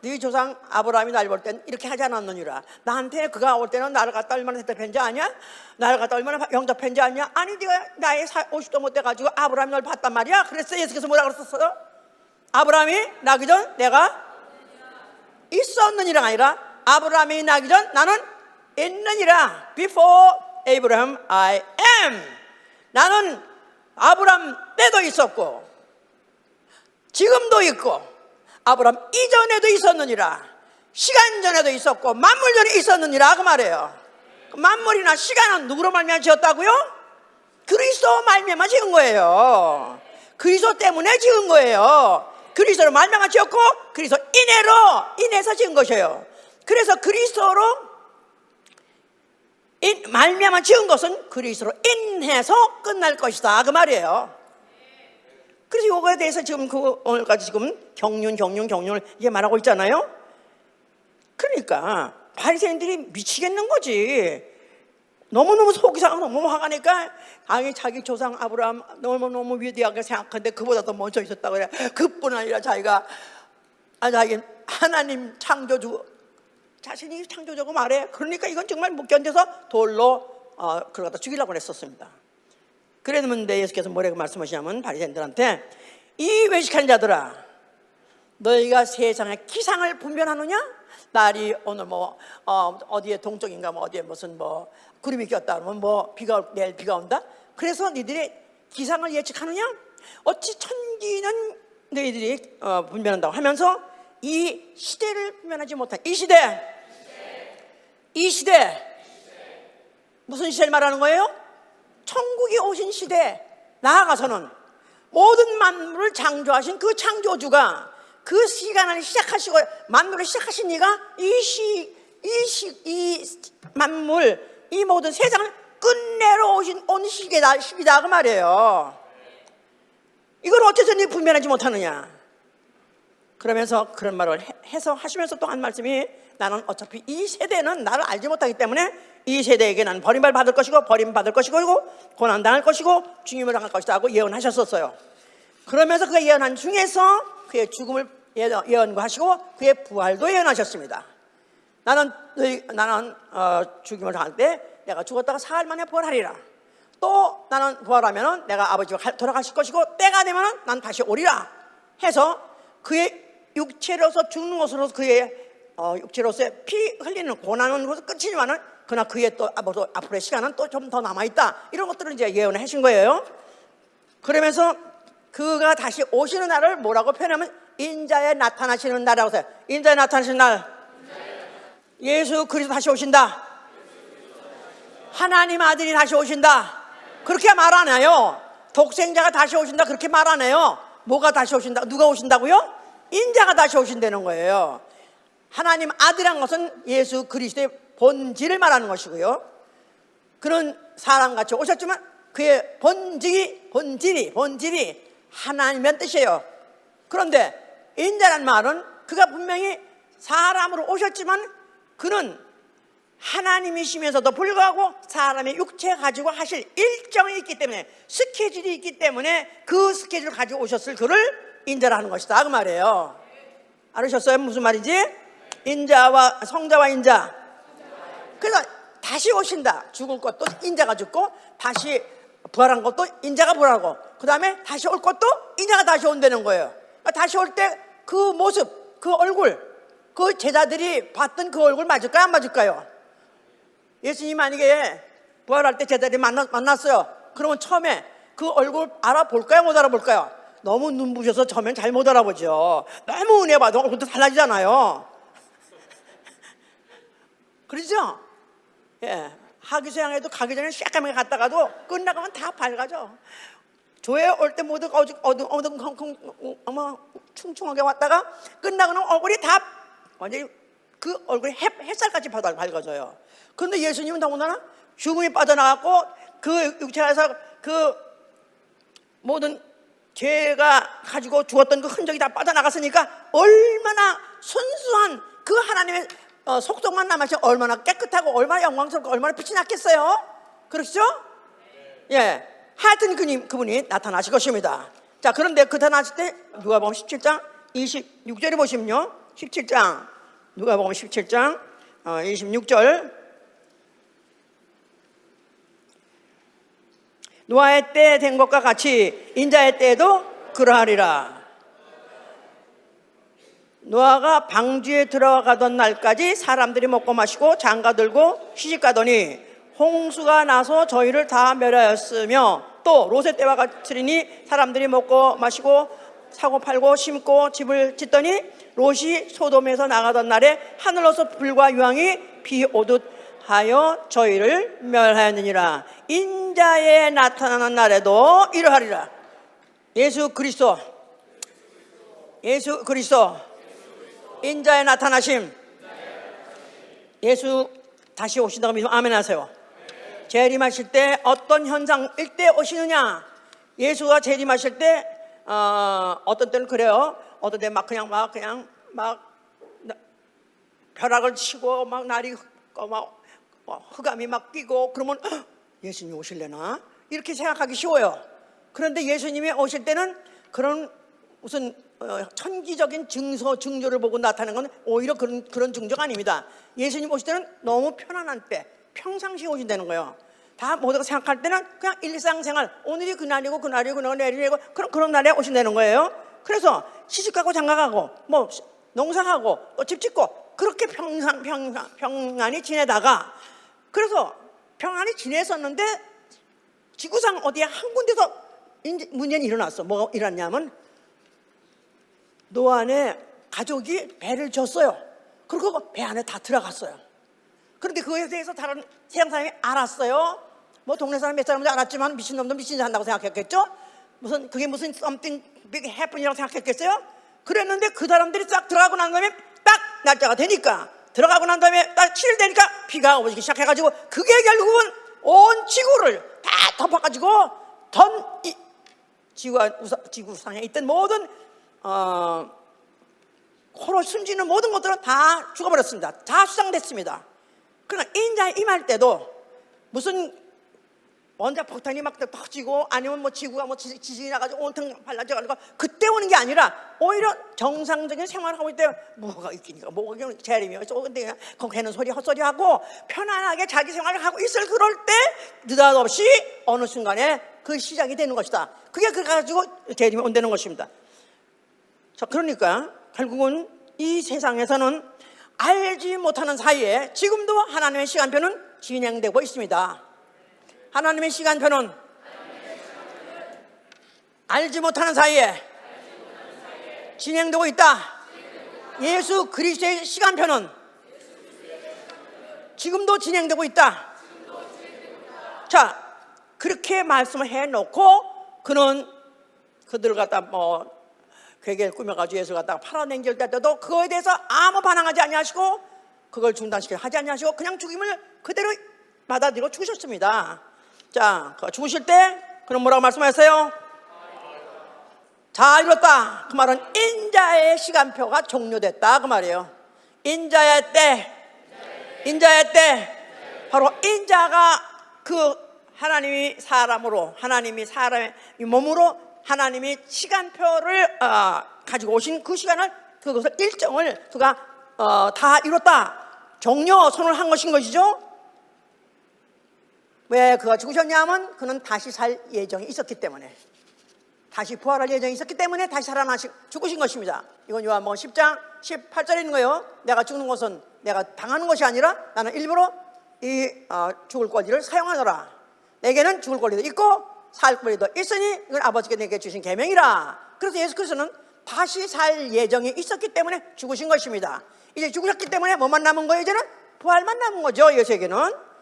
네 조상 아브라함이 날 볼 땐 이렇게 하지 않았느니라. 나한테 그가 올 때는 나를 갖다 얼마나 대접했는지 아냐? 나를 갖다 얼마나 영접했는지 아냐? 네가 나이 50도 못 돼가지고 아브라함이 널 봤단 말이야. 그래서 예수께서 뭐라고 그랬었어? 아브라함이 나기 전 내가 있었느니라가 아니라 아브라함이 나기 전 나는 있느니라. Before Abraham I am. 나는 아브라함 때도 있었고 지금도 있고 아브라함 이전에도 있었느니라. 시간 전에도 있었고 만물 전에 있었느니라 그 말이에요. 만물이나 시간은 누구로 말미암아 지었다고요? 그리스도 말미암아 지은 거예요. 그리스도 때문에 지은 거예요. 그리스도로 말미암아 지었고 그리스도 인해서 지은 것이에요. 그래서 그리스도로 말미암아 지은 것은 그리스도로 인해서 끝날 것이다 그 말이에요. 그래서 이거에 대해서 지금 오늘까지 지금 경륜을 이게 말하고 있잖아요. 그러니까 바리새인들이 미치겠는 거지. 너무너무 속이 상하고 너무 화가 나니까 자기 조상 아브라함 너무너무 위대하게 생각하는데 그보다 더 먼저 있었다고 그래. 그뿐 아니라 자기 하나님 창조주 자신이 창조주고 말해. 그러니까 이건 정말 못 견뎌서 돌로 그러다 죽이려고 했었습니다. 그랬는데 예수께서 뭐라고 말씀하시냐면 바리새인들한테 이 외식하는 자들아, 너희가 세상의 기상을 분별하느냐? 날이 오늘 어디에 동쪽인가 어디에 무슨 구름이 꼈다 그러면 내일 비가 온다. 그래서 너희들이 기상을 예측하느냐? 어찌 천기는 너희들이 분별한다고 하면서 이 시대를 분별하지 못한 이 시대 무슨 시대를 말하는 거예요? 천국이 오신 시대, 나아가서는 모든 만물을 창조하신 그 창조주가 그 시간을 시작하시고 만물을 시작하신 이가 이 만물, 이 모든 세상을 끝내러 온 시기다 그 말이에요. 이걸 어째서 네 분별하지 못하느냐? 그러면서 그런 말을 해서 하시면서 또 한 말씀이 나는 어차피 이 세대는 나를 알지 못하기 때문에 이 세대에게 나는 버림받을 것이고 고난당할 것이고 죽임을 당할 것이다 하고 예언하셨었어요. 그러면서 그 예언한 중에서 그의 죽음을 예언하시고 그의 부활도 예언하셨습니다. 나는 죽임을 당할 때 내가 죽었다가 사흘 만에 부활하리라. 또 나는 부활하면 내가 아버지와 돌아가실 것이고 때가 되면 난 다시 오리라 해서 그의 육체로서 죽는 것으로서 그의 육체로서의 피 흘리는 고난은 끝이지만은 그러나 그의 또 앞으로의 시간은 또 좀 더 남아있다. 이런 것들을 이제 예언을 하신 거예요. 그러면서 그가 다시 오시는 날을 뭐라고 표현하면 인자에 나타나시는 날이라고 해요. 인자에 나타나시는 날, 예수 그리스도 다시 오신다. 하나님 아들이 다시 오신다. 그렇게 말 안 해요. 독생자가 다시 오신다 그렇게 말 안 해요. 뭐가 다시 오신다? 누가 오신다고요? 인자가 다시 오신다는 거예요. 하나님 아들이란 것은 예수 그리스도의 본질을 말하는 것이고요. 그런 사람같이 오셨지만 그의 본질이 하나님의 뜻이에요. 그런데 인자란 말은 그가 분명히 사람으로 오셨지만 그는 하나님이시면서도 불구하고 사람의 육체 가지고 하실 일정이 있기 때문에 스케줄이 있기 때문에 그 스케줄을 가지고 오셨을 그를 인자라 하는 것이다 그 말이에요. 알으셨어요? 무슨 말인지? 인자와 성자와 인자. 그래서 다시 오신다. 죽을 것도 인자가 죽고 다시 부활한 것도 인자가 부활하고 그 다음에 다시 올 것도 인자가 다시 온다는 거예요. 다시 올 때 그 모습, 그 얼굴, 그 제자들이 봤던 그 얼굴 맞을까요? 안 맞을까요? 예수님 만약에 부활할 때 제자들이 만났어요. 그러면 처음에 그 얼굴 알아볼까요? 못 알아볼까요? 너무 눈부셔서 처음엔 잘 못 알아보죠. 너무 은혜 받아 얼굴도 달라지잖아요. 그렇죠? 예. 하기수양에도 가기 전에 새까맣게 갔다가도 끝나가면 다 밝아져. 교회 올 때 모두 충충하게 왔다가 끝나고는 얼굴이 다 완전히 그 얼굴이 햇살같이 밝아져요. 그런데 예수님은 너무나 죽음이 빠져나갔고 그 육체에서 그 모든 죄가 가지고 죽었던 그 흔적이 다 빠져나갔으니까 얼마나 순수한 그 하나님의 속성만 남았지 얼마나 깨끗하고 얼마나 영광스럽고 얼마나 빛이 났겠어요? 그렇죠? 예. 하여튼 그분이 나타나실 것입니다. 자, 그런데 그 나타나실 때 누가복음 17장 26절에 보시면요. 17장 누가복음 17장 26절 노아의 때 된 것과 같이 인자의 때에도 그러하리라. 노아가 방주에 들어가던 날까지 사람들이 먹고 마시고 장가들고 시집가더니 홍수가 나서 저희를 다 멸하였으며 또 롯의 때와 같으리니 사람들이 먹고 마시고 사고 팔고 심고 집을 짓더니 롯이 소돔에서 나가던 날에 하늘로서 불과 유황이 비 오듯 하여 저희를 멸하였느니라. 인자에 나타나는 날에도 이러하리라. 예수 그리스도 인자에 나타나심. 예수 다시 오신다고 믿으면 아멘 하세요. 재림하실 때 어떤 현상일 때 오시느냐? 예수가 재림하실 때 어떤 때는 그래요. 어떤 때 막 벼락을 치고 막 날이 막 흑암이 막 끼고 그러면 예수님이 오실래나 이렇게 생각하기 쉬워요. 그런데 예수님이 오실 때는 그런 무슨 천기적인 징조를 보고 나타나는 건 오히려 그런 징조가 아닙니다. 예수님 오실 때는 너무 편안한 때, 평상시에 오신다는 거예요. 다 모두가 생각할 때는 그냥 일상생활, 오늘이 그날이고 내일이고 그런 날에 오신다는 거예요. 그래서 시집가고 장가가고 뭐 농사하고 또 집 짓고 그렇게 평안히 지내다가, 그래서 평안히 지냈었는데 지구상 어디에 한 군데서 문제는 일어났어. 뭐가 일어났냐면 노아의 가족이 배를 졌어요. 그리고 배 안에 다 들어갔어요. 그런데 그거에 대해서 다른 세상 사람이 알았어요. 뭐 동네 사람 몇 사람도 알았지만 미친놈도 미친짓 한다고 생각했겠죠. 그게 무슨 something big happen이라고 생각했겠어요. 그랬는데 그 사람들이 싹 들어가고 난 다음에 딱 날짜가 되니까, 들어가고 난 다음에 딱 7일 되니까 비가 오기 시작해가지고 그게 결국은 온 지구를 다 덮어가지고 지구상에 있던 모든 코로 숨지는 모든 것들은 다 죽어버렸습니다. 다 수상됐습니다. 그러니까 인자에 임할 때도 무슨 원자 폭탄이 막 터지고 아니면 뭐 지구가 뭐 지진이 나가지고 온통 발라져가지고 그때 오는 게 아니라 오히려 정상적인 생활을 하고 있을 때 뭐가 있기니까 뭐가 재림이 근데 거기는 소리 헛소리 하고 편안하게 자기 생활을 하고 있을 그럴 때 느닷없이 어느 순간에 그 시작이 되는 것이다. 그게 그래가지고 재림이 온다는 것입니다. 자, 그러니까 결국은 이 세상에서는 알지 못하는 사이에 지금도 하나님의 시간표는 진행되고 있습니다. 하나님의 시간표는 알지 못하는 사이에 진행되고 있다. 예수 그리스도의 시간표는 지금도 진행되고 있다. 자, 그렇게 말씀을 해놓고 그들을 갖다 뭐 괴계를 꾸며가지고 예수를 갖다가 팔아넘길 때도 그거에 대해서 아무 반항하지 아니하시고 그걸 중단시키지 하지 아니하시고 그냥 죽임을 그대로 받아들이고 죽으셨습니다. 자, 죽으실 때 그럼 뭐라고 말씀하셨어요? 다 이뤘다. 그 말은 인자의 시간표가 종료됐다 그 말이에요. 인자의 때 바로 인자가 그 하나님이 사람의 몸으로 하나님이 시간표를 가지고 오신 그 시간을, 그것을 일정을 그가 다 이뤘다, 종료 선언을 한 것이죠. 왜 그가 죽으셨냐면 그는 다시 살 예정이 있었기 때문에, 다시 부활할 예정이 있었기 때문에 다시 살아나시 죽으신 것입니다. 이건 요한복음 10장 18절에 있는 거예요. 내가 죽는 것은 내가 당하는 것이 아니라 나는 일부러 이 죽을 권리를 사용하노라. 내게는 죽을 권리도 있고 살 권리도 있으니 이건 아버지께 내게 주신 계명이라. 그래서 예수 그리스도는 다시 살 예정이 있었기 때문에 죽으신 것입니다. 이제 죽으셨기 때문에 뭐만 남은 거예요? 이제는 부활만 남은 거죠, 예수에게는.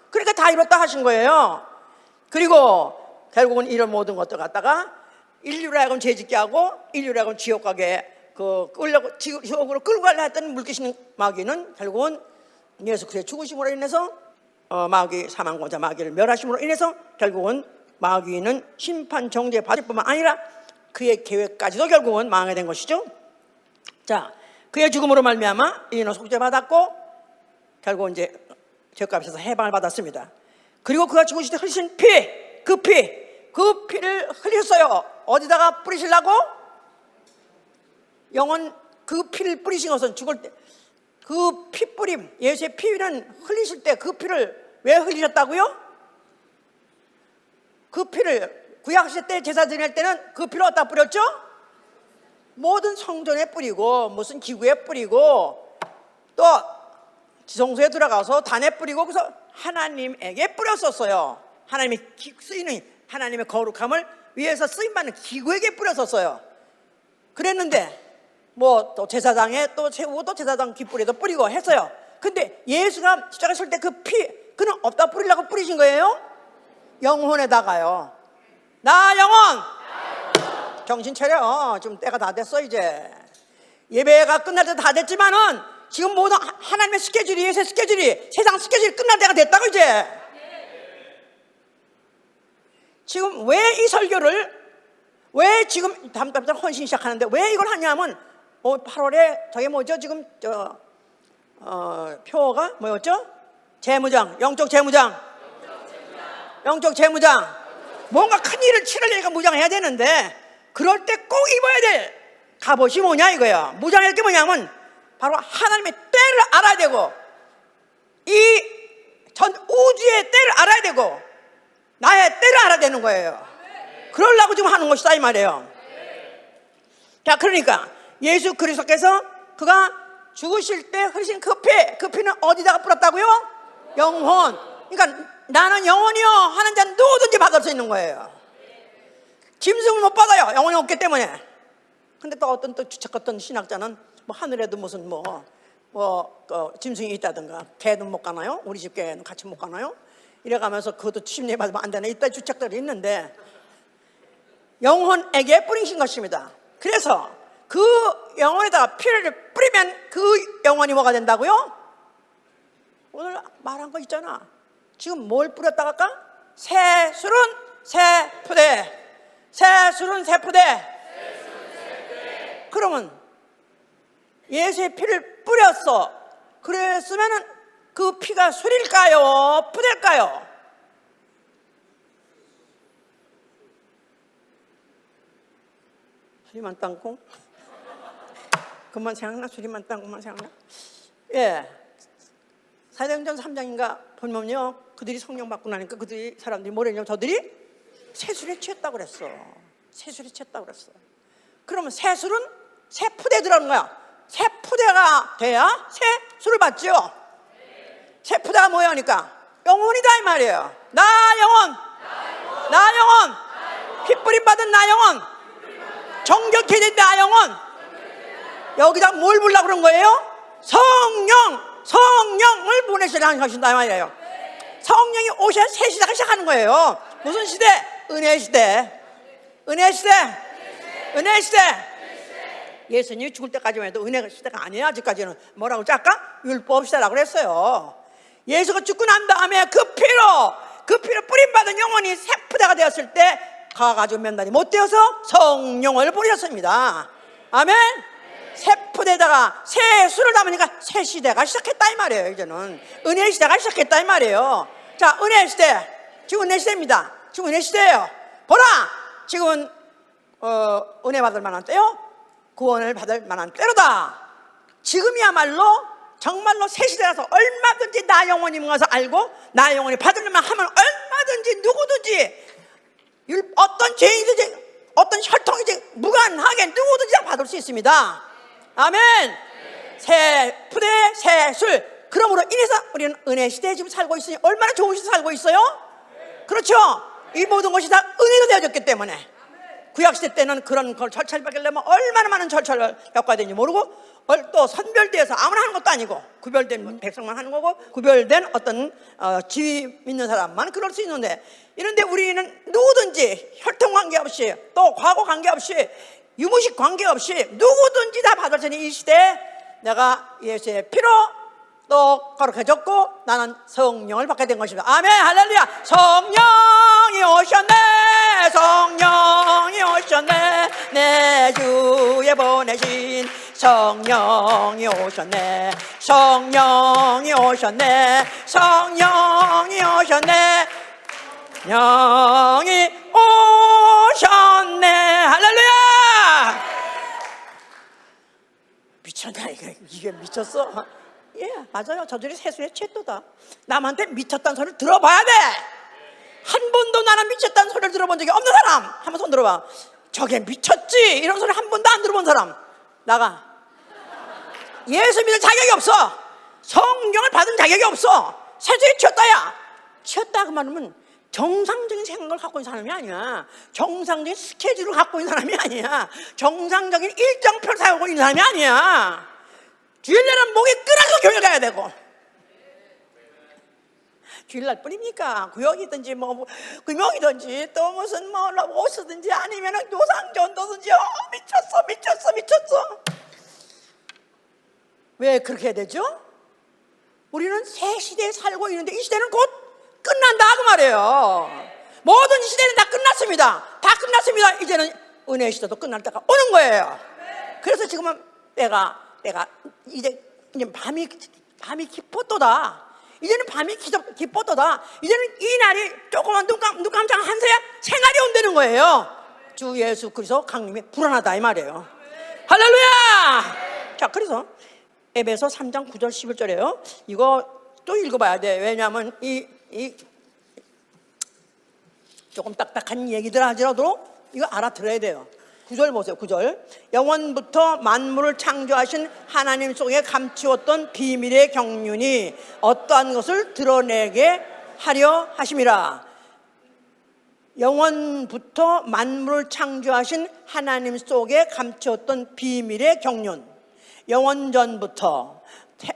그러니까 다 이뤘다 하신 거예요. 그리고 결국은 이런 모든 것들 갖다가 인류를 하여금 죄짓게 하고 인류를 하여금 지옥 가게 지옥으로 끌고 가려 했던 물귀신 마귀는 결국은 예수 그리스도의 죽으심으로 인해서 마귀 사망권자 마귀를 멸하심으로 인해서 결국은 마귀는 심판 정죄 받을 뿐만 아니라 그의 계획까지도 결국은 망하게 된 것이죠. 자, 그의 죽음으로 말미암아 이는 속죄 받았고 결국 이제 죄값에서 해방을 받았습니다. 그리고 그가 죽으실 때 흘리신 피, 그 피를 흘렸어요. 어디다가 뿌리시려고? 영원 그 피를 뿌리신 것은 죽을 때 그 피 뿌림, 예수의 피는 흘리실 때 그 피를 왜 흘리셨다고요? 그 피를 구약시대 때 제사 드릴 때는 그 피를 어디다 뿌렸죠? 모든 성전에 뿌리고 무슨 기구에 뿌리고 또 지성소에 들어가서 단에 뿌리고 그래서 하나님에게 뿌렸었어요. 하나님이 쓰이는 하나님의 거룩함을 위해서 쓰임받는 기구에게 뿌렸었어요. 그랬는데 뭐 또 제사장에 또 세우고 또 제사장 깃뿌리도 뿌리고 했어요. 근데 예수가 십자가에 설 때 그 피 그는 없다 뿌리려고 뿌리신 거예요? 영혼에다가요. 나 영혼 정신 차려. 지금 때가 다 됐어. 이제 예배가 끝날 때 다 됐지만은 지금 모든 하나님의 스케줄이, 예수의 스케줄이, 세상 스케줄이 끝날 때가 됐다고. 이제 지금 왜 이 설교를 왜 지금 다음 달부터 헌신 시작하는데 왜 이걸 하냐면 8월에 저게 뭐죠? 지금 표가 뭐였죠? 재무장, 영적 재무장. 영적 재무장. 뭔가 큰 일을 치르려니까 무장해야 되는데 그럴 때 꼭 입어야 될 갑옷이 뭐냐 이거야. 무장할 게 뭐냐면 바로 하나님의 때를 알아야 되고 이 전 우주의 때를 알아야 되고 나의 때를 알아야 되는 거예요. 그러려고 지금 하는 것이다 이 말이에요. 자, 그러니까 예수 그리스도께서 그가 죽으실 때 흐르신 그 피는 어디다가 뿌렸다고요? 영혼. 그러니까 나는 영혼이요 하는 자는 누구든지 받을 수 있는 거예요. 짐승을 못 받아요. 영혼이 없기 때문에. 근데 또 어떤 주책 같은 신학자는 뭐 하늘에도 무슨 짐승이 있다든가 개도 못 가나요? 우리 집 개는 같이 못 가나요? 이래가면서 그것도 침례받으면 안 되나 이따 주책들이 있는데 영혼에게 뿌리신 것입니다. 그래서 그 영혼에다가 피를 뿌리면 그 영혼이 뭐가 된다고요? 오늘 말한 거 있잖아. 지금 뭘 뿌렸다고 할까? 새술은 새푸대. 새술은 새푸대. 그러면 예수의 피를 뿌렸어. 그랬으면 그 피가 술일까요? 푸대일까요? 수리만 땅콩? 그만 생각나? 수리만 땅콩만 생각나? 예. 사도행전 3장인가 보면요, 그들이 성령 받고 나니까 그들이 사람들이 뭐랬냐면 저들이 새술에 취했다고 그랬어. 새술에 취했다고 그랬어. 그러면 새술은 새푸대 들어가는 거야. 새푸대가 돼야 새술을 받죠. 새푸대가 뭐야 하니까 영혼이다 이 말이에요. 나 영혼, 나 영혼, 핏뿌림 받은 나 영혼, 정결케 된 나 영혼. 여기다 뭘 부르려고 그런 거예요? 성령을 보내시라는 것이다 이 말이에요. 성령이 오셔야 새 시대가 시작하는 거예요. 무슨 시대? 은혜 시대. 은혜 시대. 은혜 시대. 예수님이 죽을 때까지만 해도 은혜 시대가 아니에요. 아직까지는 뭐라고 짤까? 율법 시대라고 그랬어요. 예수가 죽고 난 다음에 그 피로 뿌림받은 영혼이 새푸대가 되었을 때 가가지고 몇 날이 못 되어서 성령을 보내셨습니다. 아멘. 새푸대에다가 새 술을 담으니까 새 시대가 시작했다 이 말이에요. 이제는 은혜 시대가 시작했다 이 말이에요. 자, 은혜 시대. 지금 은혜 시대입니다. 지금 은혜 시대예요. 보라, 지금은 은혜 받을 만한 때요, 구원을 받을 만한 때로다. 지금이야말로 정말로 새 시대라서 얼마든지 나 영혼이 뭔가서 알고 나 영혼이 받으려면 하면 얼마든지 누구든지 어떤 죄인이든지 어떤 혈통이든지 무관하게 누구든지 다 받을 수 있습니다. 아멘. 새 푸대 새 술. 그러므로 인해서 우리는 은혜 시대에 지금 살고 있으니 얼마나 좋은 시대에 살고 있어요? 그렇죠? 이 모든 것이 다 은혜로 되어졌기 때문에. 구약시대 때는 그런 걸 절차를 받으려면 얼마나 많은 절차를 겪어야 되는지 모르고 또 선별되어서 아무나 하는 것도 아니고 구별된 백성만 하는 거고 구별된 어떤 지위 있는 사람만 그럴 수 있는데, 이런데 우리는 누구든지 혈통 관계없이 또 과거 관계없이 유무식 관계없이 누구든지 다 받을 수 있는 이 시대에 내가 예수의 피로 또 거룩해졌고 나는 성령을 받게 된 것입니다. 아멘. 할렐루야. 성령이 오셨네. 성령이 오셨네. 내 주에 보내신 성령이 오셨네. 성령이 오셨네. 성령이 오셨네. 성령이 오셨네. 할렐루야. 미쳤나 이게 미쳤어. 예, 맞아요. 저들이 새술의 채도다. 남한테 미쳤다는 소리를 들어봐야 돼. 한 번도 나는 미쳤다는 소리를 들어본 적이 없는 사람 한번 손 들어봐. 저게 미쳤지 이런 소리 한 번도 안 들어본 사람 나가. 예수 믿을 자격이 없어. 성령을 받은 자격이 없어. 새술이 치웠다야. 치웠다 그 말은 정상적인 생각을 갖고 있는 사람이 아니야. 정상적인 스케줄을 갖고 있는 사람이 아니야. 정상적인 일정표를 사용하고 있는 사람이 아니야. 주일날은 목이 끊어서 교회 가야 되고, 주일날 뿐입니까? 구역이든지 금욕이든지 또 무슨 옷이든지 아니면 노상전도든지 미쳤어. 왜 그렇게 해야 되죠? 우리는 새 시대에 살고 있는데 이 시대는 곧 끝난다 그 말이에요. 모든 시대는 다 끝났습니다. 다 끝났습니다. 이제는 은혜의 시대도 끝날 때가 오는 거예요. 그래서 지금은 때가 이제 밤이 밤이 깊었도다. 이제는 밤이 깊었도다. 이제는 이 날이 조그만 눈 깜짝 한 새야 생활이 온다는 거예요. 주 예수 그리스도 강림이 불안하다 이 말이에요. 할렐루야. 자, 그래서 에베소 3장 9절 11절이에요. 이거 또 읽어봐야 돼. 왜냐하면 이 조금 딱딱한 얘기들 하더라도 이거 알아들어야 돼요. 9절 보세요. 9절. 영원부터 만물을 창조하신 하나님 속에 감추었던 비밀의 경륜이 어떠한 것을 드러내게 하려 하심이라. 영원부터 만물을 창조하신 하나님 속에 감추었던 비밀의 경륜. 영원전부터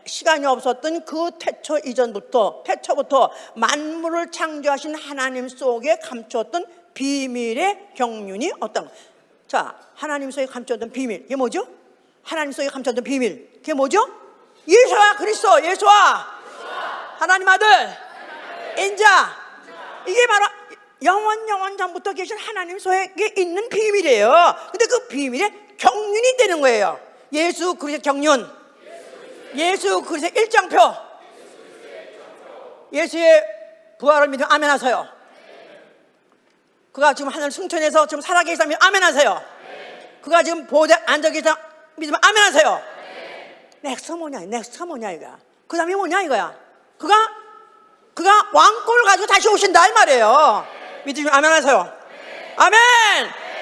시간이 없었던 그 태초 이전부터, 태초부터 만물을 창조하신 하나님 속에 감추었던 비밀의 경륜이 어떤 것? 자, 하나님 속에 감추었던 비밀, 이게 뭐죠? 하나님 속에 감추었던 비밀, 그게 뭐죠? 예수와 그리스도, 예수와 하나님 아들 인자. 이게 바로 영원 전부터 계신 하나님 속에 있는 비밀이에요. 근데 그 비밀에 경륜이 되는 거예요. 예수 그리스도의 경륜, 예수 그리스도의 일정표. 예수의 부활을 믿으면 아멘 하세요. 그가 지금 하늘 승천해서 지금 살아계시다면 아멘 하세요. 그가 지금 보호대 앉아 계시다 믿으면 아멘 하세요. 넥스트가 뭐냐 이거야. 그 다음에 뭐냐 이거야. 그가 왕권을 가지고 다시 오신다 이 말이에요. 믿으시면 아멘 하세요. 아멘.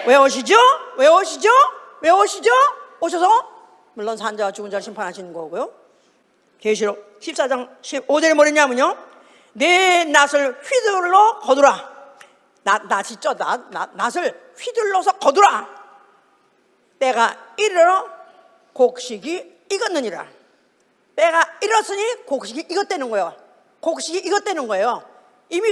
왜 오시죠? 오셔서 물론 산자와 죽은 자를 심판하시는 거고요. 계시록 14장 15절에 뭐랬냐면요, 내 낫을 휘둘러 거두라. 낫을 휘둘러서 거두라. 때가 이르러 곡식이 익었느니라. 때가 이렇으니 곡식이 익었다는 거예요. 곡식이 익었다는 거예요. 이미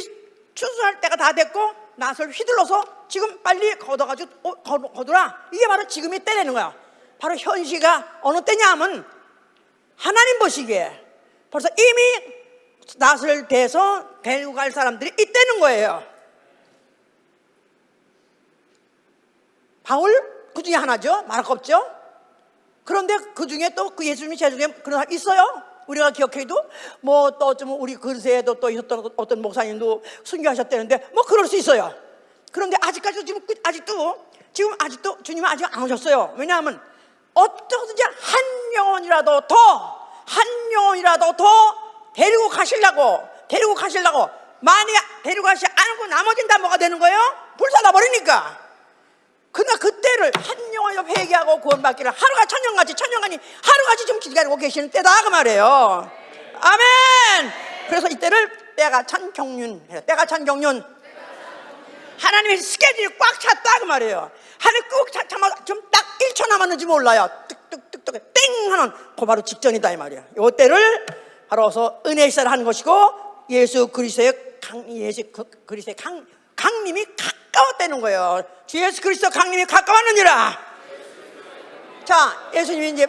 추수할 때가 다 됐고 낫을 휘둘러서 지금 빨리 걷어가지고 거두라. 이게 바로 지금이 때라는 거야. 바로 현시가 어느 때냐 하면 하나님 보시기에 벌써 이미 낫을 대서 데리고 갈 사람들이 있다는 거예요. 바울 그 중에 하나죠. 말할 거 없죠. 그런데 그 중에 또 그 예수님이 제 중에 그런 사람 있어요. 우리가 기억해도 뭐 또 좀 우리 근세에도 또 있었던 어떤 목사님도 순교하셨다는데 뭐 그럴 수 있어요. 그런데 아직까지도 아직도 주님은 아직 안 오셨어요. 왜냐하면 어떻게든지 한 영혼이라도 더 데리고 가시려고 만약 데리고 가시지 않고 나머지는 다 뭐가 되는 거예요? 불사다 버리니까. 그러나 그때를 한 영혼이 회개하고 구원받기를 하루가 천년간이 하루같이 지금 기다리고 계시는 때다 그 말이에요. 아멘. 그래서 이때를 때가 찬 경륜, 하나님의 스케줄이 꽉 찼다 그 말이에요. 하나님 꾹 참아 좀 딱 1초 남았는지 몰라요. 뚝뚝뚝뚝 땡 하는 그 바로 직전이다 이 말이에요. 이 때를 바로서 은혜의 시사를 하는 것이고 예수 그리스도의 강림이 가까웠다는 거예요. 주 예수 그리스도 강림이 가까웠느니라. 자, 예수님이 이제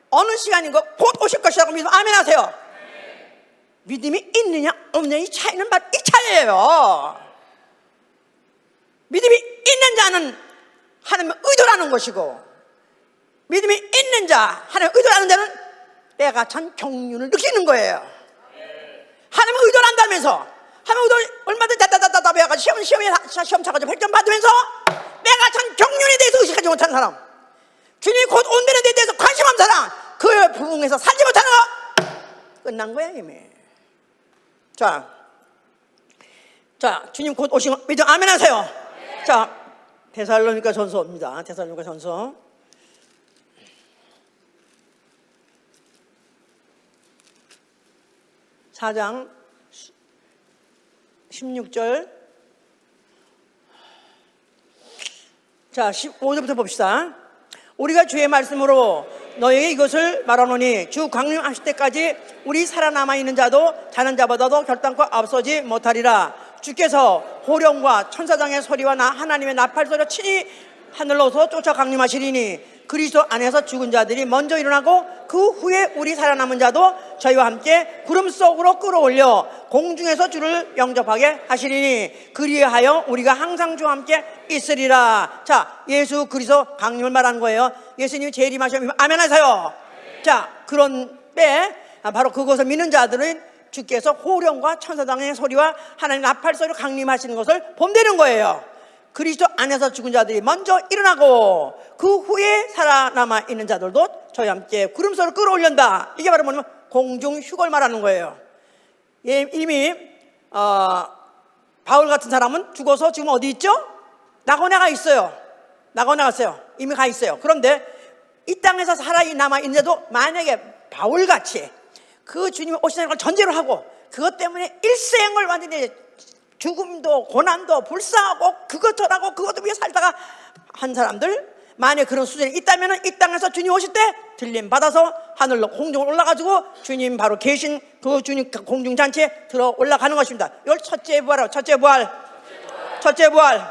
어느 시간인가 곧 오실 것이라고 믿으면 아멘 하세요. 믿음이 있느냐 없느냐 이 차이는 바로 이 차이예요. 믿음이 있는 자는 하나님의 의도라는 것이고, 믿음이 있는 자, 하나님의 의도라는 자는 때가 찬 경륜을 느끼는 거예요. 하나님의 의도를 한다면서 하나님의 의도 얼마든지 다다다다 배워가지고 시험 차가지고 100점 받으면서 때가 찬 경륜에 대해서 의식하지 못한 사람, 주님이 곧 온다는 데 대해서 관심 없는 사람, 그 부흥에서 살지 못하는 거 끝난 거야 이미. 자, 주님 곧 오신 거 믿음 아멘 하세요. 자, 데살로니가 전서입니다. 데살로니가 전서 4장 16절. 자, 15절부터 봅시다. 우리가 주의 말씀으로 너에게 이것을 말하노니 주 강림하실 때까지 우리 살아남아 있는 자도 자는 자보다도 결단코 앞서지 못하리라. 주께서 호령과 천사장의 소리와 하나님의 나팔 소리로 친히 하늘로서 쫓아 강림하시리니 그리스도 안에서 죽은 자들이 먼저 일어나고 그 후에 우리 살아남은 자도 저희와 함께 구름 속으로 끌어올려 공중에서 주를 영접하게 하시리니 그리하여 우리가 항상 주와 함께 있으리라. 자, 예수 그리스도 강림을 말하는 거예요. 예수님이 재림하시면 아멘 하세요. 자, 그런 때 바로 그것을 믿는 자들은 주께서 호령과 천사장의 소리와 하나님 나팔 소리로 강림하시는 것을 본다는 거예요. 그리스도 안에서 죽은 자들이 먼저 일어나고 그 후에 살아남아 있는 자들도 저희 함께 구름소를 끌어올린다. 이게 바로 뭐냐면 공중 휴거를 말하는 거예요. 이미 바울 같은 사람은 죽어서 지금 어디 있죠? 낙원에 있어요. 낙원에 갔어요. 이미 가 있어요. 그런데 이 땅에서 살아남아 있는데도 만약에 바울같이 그 주님이 오시는 걸 전제로 하고 그것 때문에 일생을 완전히 죽음도 고난도 불쌍하고 그것저라고 그것도 위해 살다가 한 사람들, 만약 그런 수준이 있다면 이 땅에서 주님 오실 때 들림 받아서 하늘로 공중을 올라가지고 주님 바로 계신 그 주님 공중잔치에 들어 올라가는 것입니다. 이걸 첫째 부활이라고. 첫째 부활.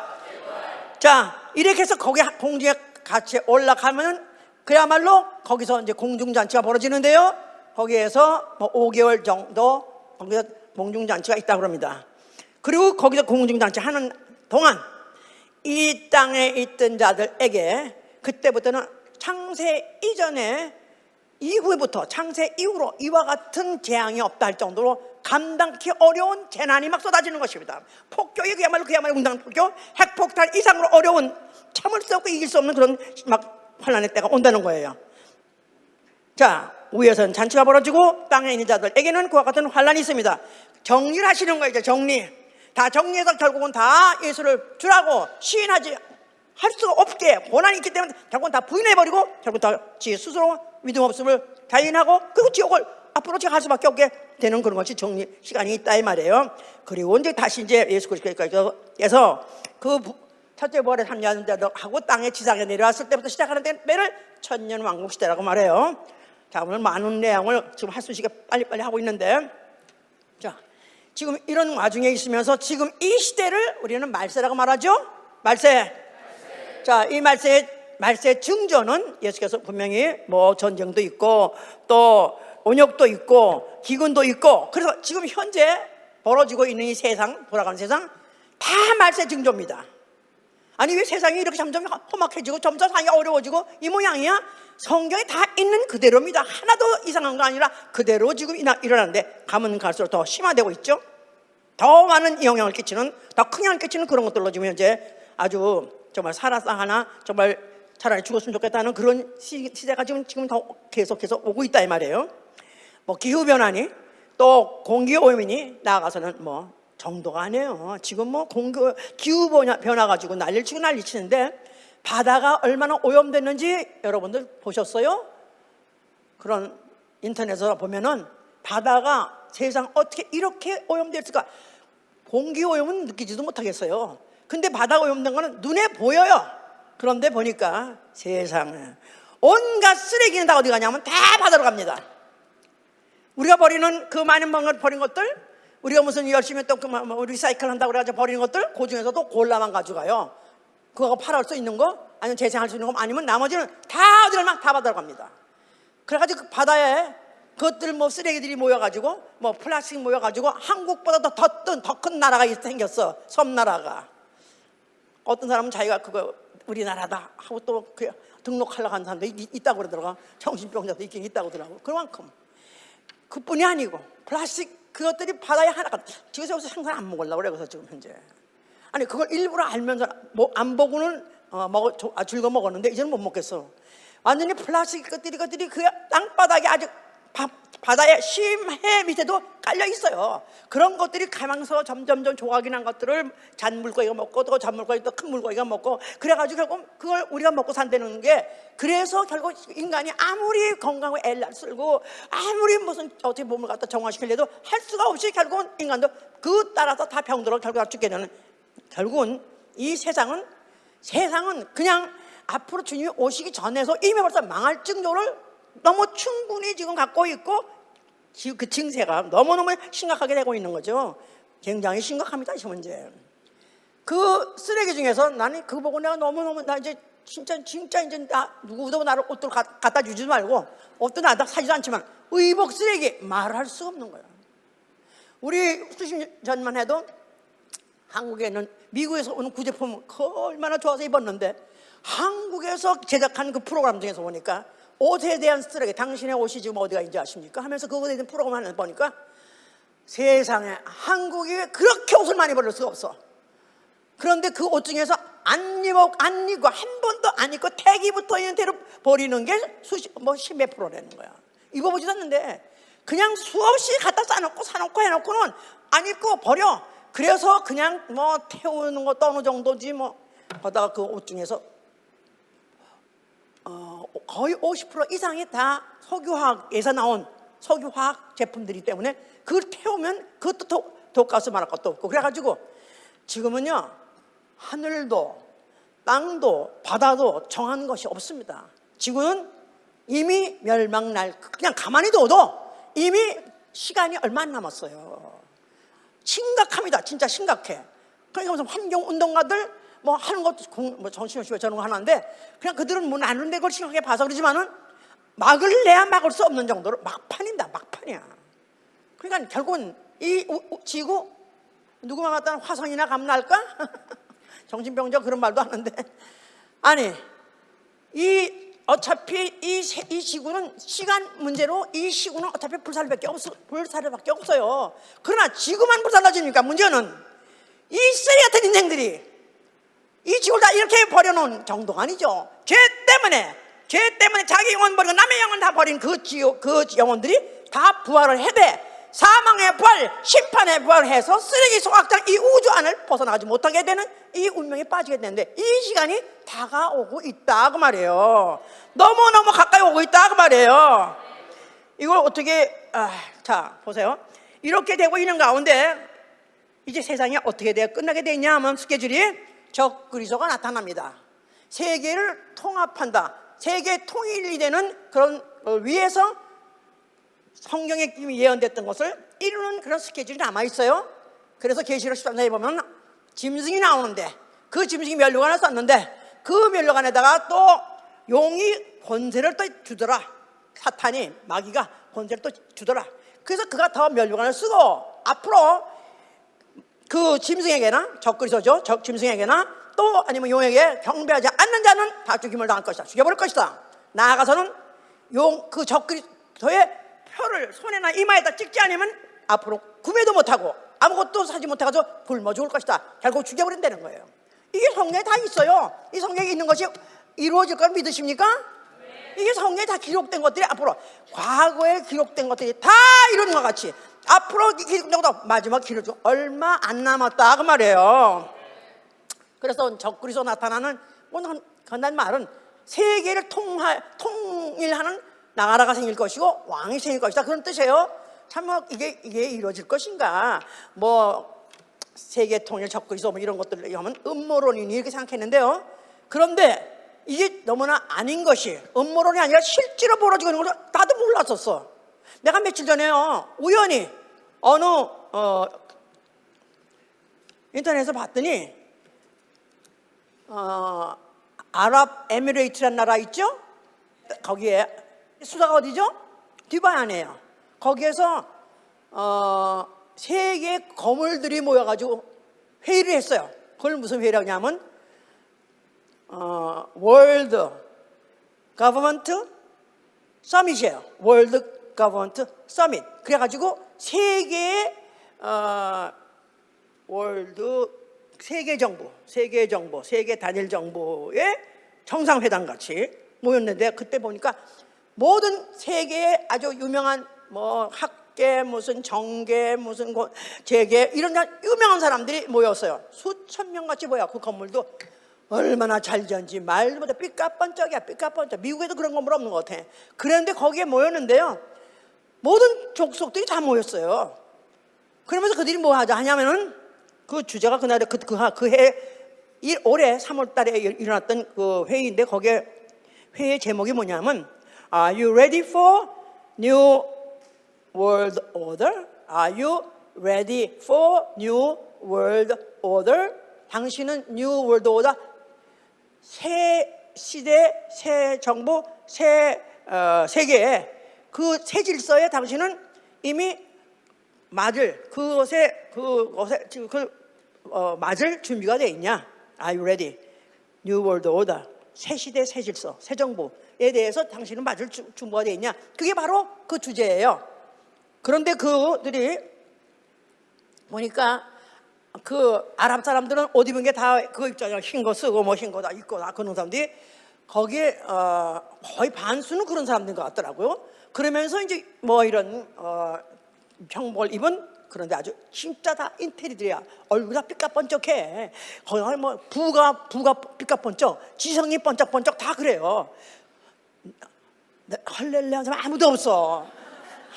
자, 이렇게 해서 거기 공중에 같이 올라가면 그야말로 거기서 이제 공중잔치가 벌어지는데요. 거기에서 뭐 5개월 정도 거기서 공중잔치가 있다고 합니다. 그리고 거기서 공중잔치 하는 동안 이 땅에 있던 자들에게 그때부터는 창세 이전에 이후부터 창세 이후로 이와 같은 재앙이 없다 할 정도로 감당하기 어려운 재난이 막 쏟아지는 것입니다. 폭격이 그야말로 응당 폭격, 핵폭탄 이상으로 어려운 참을 수 없고 이길 수 없는 그런 막 환난의 때가 온다는 거예요. 자, 위에서는 잔치가 벌어지고 땅에 있는 자들에게는 그와 같은 환난이 있습니다. 정리를 하시는 거예요. 이제 정리. 다 정리해서 결국은 다 예수를 주라고 시인하지 할 수가 없게 고난이 있기 때문에 결국은 다 부인해버리고 결국 다 지 스스로 믿음 없음을 자인하고 그리고 지옥을 앞으로 갈 수밖에 없게 되는 그런 것이 정리 시간이 있다 이 말이에요. 그리고 이제 다시 이제 예수 그리스도께서 그 첫째 부활에 참여하는 자들하고 땅에 지상에 내려왔을 때부터 시작하는 때를 천년 왕국 시대라고 말해요. 자, 오늘 많은 내용을 지금 할 수 있게 빨리빨리 하고 있는데, 자, 지금 이런 와중에 있으면서 지금 이 시대를 우리는 말세라고 말하죠. 말세. 자, 이 말세의 증조는 예수께서 분명히 뭐 전쟁도 있고 또 온역도 있고 기근도 있고, 그래서 지금 현재 벌어지고 있는 이 세상, 돌아가는 세상 다 말세 증조입니다. 아니 왜 세상이 이렇게 점점 험악해지고 점점 상이 어려워지고 이 모양이야? 성경에 다 있는 그대로입니다. 하나도 이상한 거 아니라 그대로 지금 일어나는데 가면 갈수록 더 심화되고 있죠. 더 많은 영향을 끼치는, 더 큰 영향을 끼치는 그런 것들로 지금 현재 아주 정말 살아서 하나 정말 차라리 죽었으면 좋겠다는 그런 시대가 지금 더 계속해서 오고 있다 이 말이에요. 뭐 기후변화니 또 공기오염이니 나아가서는 뭐 정도가 아니에요. 지금 뭐 기후변화 가지고 난리치는데 바다가 얼마나 오염됐는지 여러분들 보셨어요? 그런 인터넷에서 보면은 바다가 세상 어떻게 이렇게 오염됐을까? 공기오염은 느끼지도 못하겠어요. 근데 바다 오염된 거는 눈에 보여요. 그런데 보니까 세상에 온갖 쓰레기는 다 어디 가냐면 다 바다로 갑니다. 우리가 버리는 그 많은 걸 버린 것들, 우리가 무슨 열심히 또 리사이클 한다고 그래가지고 버리는 것들, 그 중에서도 골라만 가져가요. 그거 팔을 수 있는 거, 아니면 재생할 수 있는 거, 아니면 나머지는 다 어디 가면 다 바다로 갑니다. 그래가지고 그 바다에 그것들 뭐 쓰레기들이 모여가지고 뭐 플라스틱 모여가지고 한국보다 더 큰 나라가 생겼어. 섬나라가. 어떤 사람은 자기가 그거 우리나라다 하고 또 그 등록하려고 하는 사람도 있다고 그러더라고. 정신병자도 있긴 있다고 그러더라고. 그만큼 그뿐이 아니고 플라스틱 그것들이 바다에 하나가 집에서 항상 안 먹으려고 그래. 그래서 지금 현재 아니 그걸 일부러 알면서 뭐 안 보고는 즐겨 먹었는데 이제는 못 먹겠어. 완전히 플라스틱 것들이 그 땅바닥에 아주 바다의 심해 밑에도 깔려 있어요. 그런 것들이 가면서 점점 조각이 난 것들을 잔물고기가 먹고 또 잔물고기 또 큰 물고기가 먹고 그래가지고 결국 그걸 우리가 먹고 산다는 게, 그래서 결국 인간이 아무리 건강하고 애를 쓰고 아무리 무슨 어떻게 몸을 갖다 정화시키려도 할 수가 없이 결국은 인간도 그 따라서 다 병들어 결국 다 죽게 되는, 결국은 이 세상은 그냥 앞으로 주님이 오시기 전에서 이미 벌써 망할 증조를 너무 충분히 지금 갖고 있고 지금 그 증세가 너무너무 심각하게 되고 있는 거죠. 굉장히 심각합니다, 이 문제. 그 쓰레기 중에서 나는 그거 보고 내가 너무너무 나 이제 진짜 이제 누구도 나를 옷들 갖다 주지도 말고 옷도 나다 사지도 않지만 의복 쓰레기 말할 수 없는 거야. 우리 수십 년 전만 해도 한국에는 미국에서 오는 구제품 얼마나 좋아서 입었는데 한국에서 제작한 그 프로그램 중에서 보니까 옷에 대한 쓰레기, 당신의 옷이 지금 어디가 있는지 아십니까? 하면서 그거에 대한 프로그램 하나 보니까 세상에 한국이 그렇게 옷을 많이 버릴 수가 없어. 그런데 그 옷 중에서 안 입고 한 번도 안 입고 태기 붙어 있는 대로 버리는 게 십몇 프로라는 거야. 입어보지도 않는데 그냥 수없이 갖다 싸놓고 사놓고 해놓고는 안 입고 버려. 그래서 그냥 뭐 태우는 것도 어느 정도지 뭐 하다가 그 옷 중에서 거의 50% 이상이 다 석유화학에서 나온 석유화학 제품들이기 때문에 그걸 태우면 그것도 독가스 말할 것도 없고, 그래가지고 지금은요 하늘도 땅도 바다도 정한 것이 없습니다. 지구는 이미 멸망날, 그냥 가만히 둬도 이미 시간이 얼마 안 남았어요. 심각합니다. 진짜 심각해. 그러니까 무슨 환경운동가들 뭐 하는 것도 뭐 정신없이 저런 거 하는데 그냥 그들은 뭐 나누는데 그걸 심각하게 봐서 그러지만은 막을래야 막을 수 없는 정도로 막판이다. 막판이야. 그러니까 결국은 이 지구 누구만 갖다는 화성이나 가면 날까? 정신병자 그런 말도 하는데, 아니 어차피 이 지구는 시간 문제로 이 지구는 어차피 불살밖에 없어요. 그러나 지구만 불살라지니까 문제는 이 쓰레기 같은 인생들이 이 지구를 다 이렇게 버려놓은 정도가 아니죠. 죄 때문에 자기 영혼 버리고 남의 영혼 다 버린 그 영혼들이 다 부활을 해대 사망의 부활, 심판의 부활해서 쓰레기 소각장 이 우주 안을 벗어나가지 못하게 되는 이 운명에 빠지게 되는데, 이 시간이 다가오고 있다 그 말이에요. 너무너무 가까이 오고 있다 그 말이에요. 이걸 어떻게 자 보세요. 이렇게 되고 있는 가운데 이제 세상이 어떻게 돼야 끝나게 되냐 하면 스케줄이 적그리스도가 나타납니다. 세계를 통합한다, 세계 통일이 되는 그런 위에서 성경에 이미 예언됐던 것을 이루는 그런 스케줄이 남아있어요. 그래서 계시록 13장에 보면 짐승이 나오는데 그 짐승이 면류관을 썼는데 그 면류관에다가 또 용이 권세를 또 주더라. 사탄이, 마귀가 권세를 또 주더라. 그래서 그가 더 면류관을 쓰고 앞으로 그 짐승에게나, 적그리스도죠, 짐승에게나 또 아니면 용에게 경배하지 않는 자는 다 죽임을 당할 것이다. 죽여버릴 것이다. 나아가서는 그 적그리스도의 표를 손에나 이마에다 찍지 않으면 앞으로 구매도 못하고 아무것도 사지 못해가지고 굶어 죽을 것이다. 결국 죽여버린다는 거예요. 이게 성경에 다 있어요. 이 성경에 있는 것이 이루어질 걸 믿으십니까? 이게 성경에 다 기록된 것들이 앞으로 과거에 기록된 것들이 다 이루는 것 같이 앞으로 기록된 것도 마지막 기록이 얼마 안 남았다 그 말이에요. 그래서 적그리스도 나타나는 건단 말은 세계를 통일하는 나라가 생길 것이고 왕이 생길 것이다 그런 뜻이에요. 참 이게 이루어질 것인가, 뭐 세계 통일, 적그리스도 뭐 이런 것들을 하면 음모론이니 이렇게 생각했는데요. 그런데 이게 너무나 아닌 것이 음모론이 아니라 실제로 벌어지고 있는 걸 나도 몰랐었어. 내가 며칠 전에요 우연히 어느 인터넷에서 봤더니 아랍에미레이트라는 나라 있죠? 거기에 수도가 어디죠? 두바이 안에요. 거기에서 세계 거물들이 모여가지고 회의를 했어요. 그걸 무슨 회의라고 하냐면 월드 거버먼트 서밋이에요. 월드 거버먼트 서밋. 그래가지고 세계의 세계 정부, 세계 단일 정부의 정상회담 같이 모였는데, 그때 보니까 모든 세계의 아주 유명한 뭐 학계, 무슨 정계, 무슨 재계 이런 유명한 사람들이 모였어요. 수천 명 같이 모여. 그 건물도 얼마나 잘 지었는지 말도 못해. 삐까뻔쩍이야, 삐까뻔쩍. 미국에도 그런 건물 없는 것 같아. 그런데 거기에 모였는데요, 모든 족속들이 다 모였어요. 그러면서 그들이 뭐 하냐면은 그 주제가 그날에 올해 3월 달에 일어났던 그 회의인데, 거기에 회의 제목이 뭐냐면 Are you ready for new world order? Are you ready for new world order? 당신은 new world order, 새 시대, 새 정부, 새 세계에 그 새 질서에 당신은 이미 맞을 맞을 준비가 돼 있냐? Are you ready? New world order, 새 시대, 새 질서, 새 정부, 것에 대해서 당신은 맞을 준비가 되어 있냐? 그게 바로 그 주제예요. 그런데 그들이 보니까 그 아랍 사람들은 옷 입은 게 다 그거 있잖아요. 흰 거 쓰고 뭐 흰 거 다 입고 다 그런 사람들이 거기에 거의 반수는 그런 사람들인 것 같더라고요. 그러면서 이제 뭐 이런 형복을 입은, 그런데 아주 진짜 다 인테리들이야. 얼굴이 다 삐까번쩍해. 거기 뭐 부가 삐까번쩍, 지성이 번쩍번쩍 다 그래요. 할렐루야 사람 아무도 없어.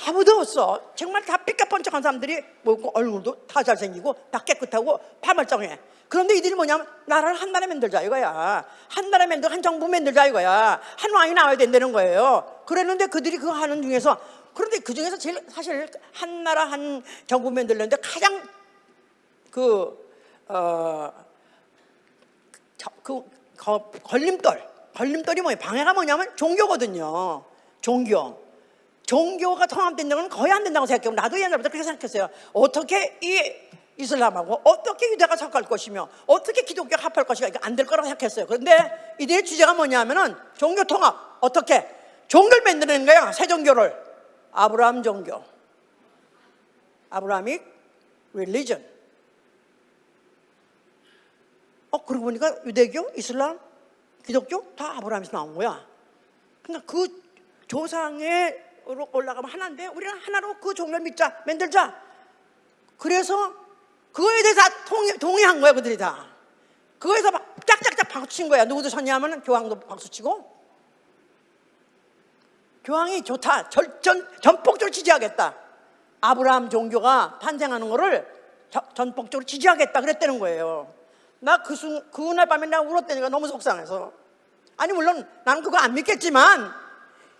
아무도 없어. 정말 다 삐까번쩍한 사람들이 뭐 얼굴도 다 잘생기고 다 깨끗하고 파멀쩡해. 그런데 이들이 뭐냐면 나라를 한 나라 만들자 이거야. 한 나라 만들고 한 정부 만들자 이거야. 한 왕이 나와야 된다는 거예요. 그랬는데 그들이 그거 하는 중에서, 그런데 그 중에서 제일 사실 한 나라 한 정부 만들려는데 가장 걸림돌이 뭐예요? 방해가 뭐냐면 종교거든요. 종교가 통합된다는 건 거의 안 된다고 생각해요. 나도 옛날부터 그렇게 생각했어요. 어떻게 이 이슬람하고 어떻게 유대가 섞을 것이며 어떻게 기독교가 합할 것이가 안 될 거라고 생각했어요. 그런데 이들의 주제가 뭐냐면은 종교 통합. 어떻게? 종교를 만드는 거야. 새 종교를. 아브라함 종교, 아브라함이 릴리전. 그러고 보니까 유대교, 이슬람, 기독교 다 아브라함에서 나온 거야. 그러니까 그 조상으로 올라가면 하나인데 우리는 하나로 그 종교를 믿자, 만들자. 그래서 그거에 대해서 동의한 거야. 그들이 다 그거에서 막 짝짝짝 박수친 거야. 누구도 쳤냐면 교황도 박수치고, 교황이 좋다, 전폭적으로 지지하겠다. 아브라함 종교가 탄생하는 거를 전폭적으로 지지하겠다 그랬다는 거예요. 나 그날 밤에 내가 울었다니까 너무 속상해서. 아니 물론 나는 그거 안 믿겠지만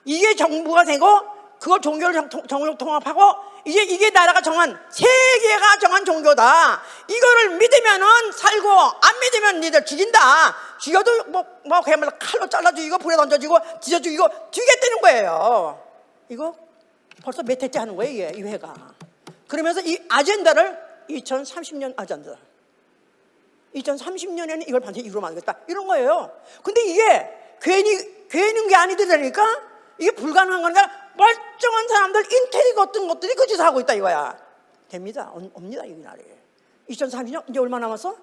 이게 정부가 되고 그걸 종교를 통합하고 이제 이게 나라가 정한, 세계가 정한 종교다. 이거를 믿으면은 살고 안 믿으면 니들 죽인다. 죽여도 뭐 그야말로 칼로 잘라 죽이고 불에 던져 죽이고 뒤져 죽이고 죽이겠다는 거예요. 이거 벌써 몇 해째 하는 거예요, 이 회가. 그러면서 이 아젠다를 2030년 아젠다. 2030년에는 이걸 반드시 이루어 만들겠다. 이런 거예요. 근데 이게 괜히 게 아니더라니까 이게 불가능한 거니까 멀쩡한 사람들, 인테리 같은 것들이 그 짓을 하고 있다 이거야. 됩니다. 옵니다, 이 나라에. 2030년 이제 얼마 남았어?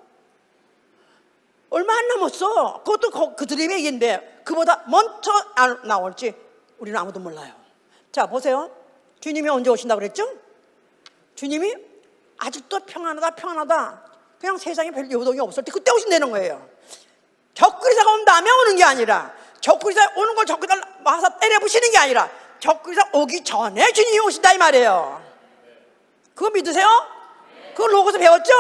얼마 안 남았어. 그것도 그 드림의 얘기인데 그보다 먼저 나올지 우리는 아무도 몰라요. 자, 보세요. 주님이 언제 오신다고 그랬죠? 주님이 아직도 평안하다. 그냥 세상에 별 요동이 없을 때 그때 오신다는 거예요. 적그리스도가 온 다음에 오는 게 아니라, 적그리스도가 오는 걸 적그리스도가 와서 때려 부시는 게 아니라 적그리스도가 오기 전에 주님이 오신다 이 말이에요. 그거 믿으세요? 그거 로고서 배웠죠?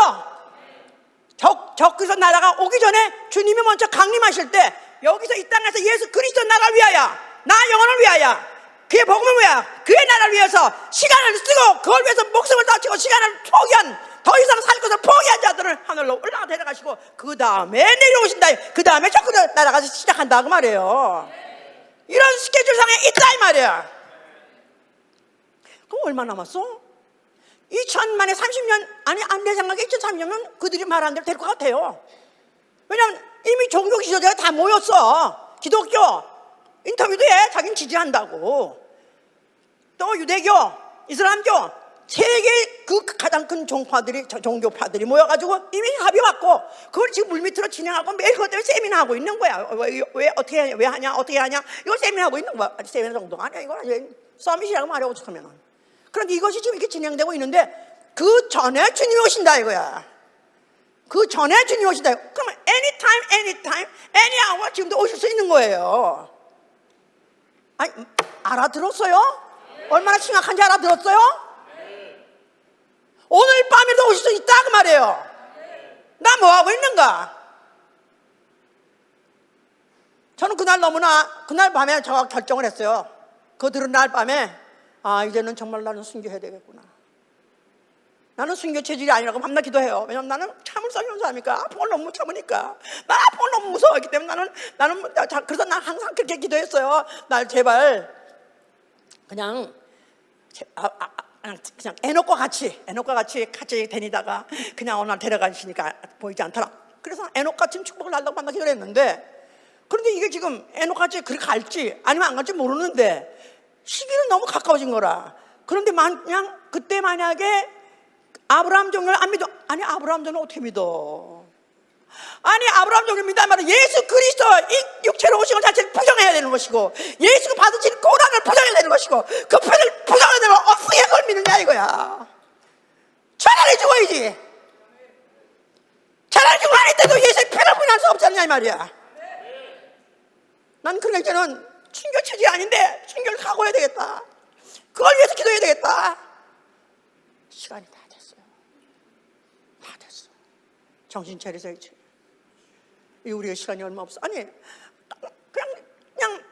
적그리스도 나라가 오기 전에 주님이 먼저 강림하실 때 여기서 이 땅에서 예수 그리스도 나라를 위하여, 나 영혼을 위하여, 그의 복음을 위하여, 그의 나라를 위해서 시간을 쓰고 그걸 위해서 목숨을 다치고 시간을 포기한, 더 이상 살 것을 포기한 자들을 하늘로 올라가 데려가시고 그 다음에 내려오신다. 그 다음에 적그리스도 나라가 시작한다 그 말이에요. 이런 스케줄상에 있다 이 말이야. 그럼 얼마 남았어? 2000만에 30년, 아니 내 생각에 2030년은 그들이 말한 대로 될 것 같아요. 왜냐하면 이미 종교 지도자가 다 모였어. 기독교 인터뷰도 해. 자기는 지지한다고. 또 유대교, 이슬람교, 세계 그 가장 큰 종교파들이 모여가지고 이미 합의 왔고 그걸 지금 물밑으로 진행하고 매일 그것 때문에 세미나하고 있는 거야. 왜 어떻게 하냐 이걸 세미나하고 있는 거야. 세미나 정도가 아니야. 이건 서밋이라고 말해 오죽하면은. 그런데 이것이 지금 이렇게 진행되고 있는데 그 전에 주님이 오신다 이거야. 그 전에 주님이 오신다. 그러면 anytime, any hour 지금도 오실 수 있는 거예요. 아니, 알아들었어요? 얼마나 심각한지 알아들었어요? 오늘 밤에도 오실 수 있다 그 말이에요. 나 뭐하고 있는가? 저는 그날 밤에 제가 결정을 했어요. 그 들은 밤에 이제는 정말 나는 순교해야 되겠구나. 나는 순교 체질이 아니라고 밤낮 기도해요. 왜냐면 나는 참을성이 없는 사람이니까. 아픈 걸 너무 못 참으니까. 난 아픈 걸 너무 무서워하기 때문에 그래서 난 항상 그렇게 기도했어요. 날 제발 그냥 애녹과 같이 다니다가 그냥 어느 날 데려가시니까 보이지 않더라. 그래서 애녹 같은 축복을 달라고 밤낮 기도를 했는데 그런데 이게 지금 에녹같이 그렇게 갈지 아니면 안 갈지 모르는데 시기는 너무 가까워진 거라. 그런데 그냥 그때 만약에 아브라함 종교를 안 믿어. 아니 아브라함 종교는 어떻게 믿어? 아니 아브라함 종교를 믿다 말은 예수 그리스도 이 육체로 오신 것 자체를 부정해야 되는 것이고, 예수가 받으신 고난을 부정해야 되는 것이고, 그 편을 부정해야 되는 걸 어떻게 그걸 믿느냐 이거야. 차라리 죽어야지. 차라리 죽어 안 했대도 예수의 편을 부인할 수 없지 않냐 이 말이야. 난 그러니까 이제는 순교 체질이 아닌데 순교를 각오해야 되겠다. 그걸 위해서 기도해야 되겠다. 시간이 다 됐어요. 다 됐어. 정신 차리세요. 우리의 시간이 얼마 없어. 아니 그냥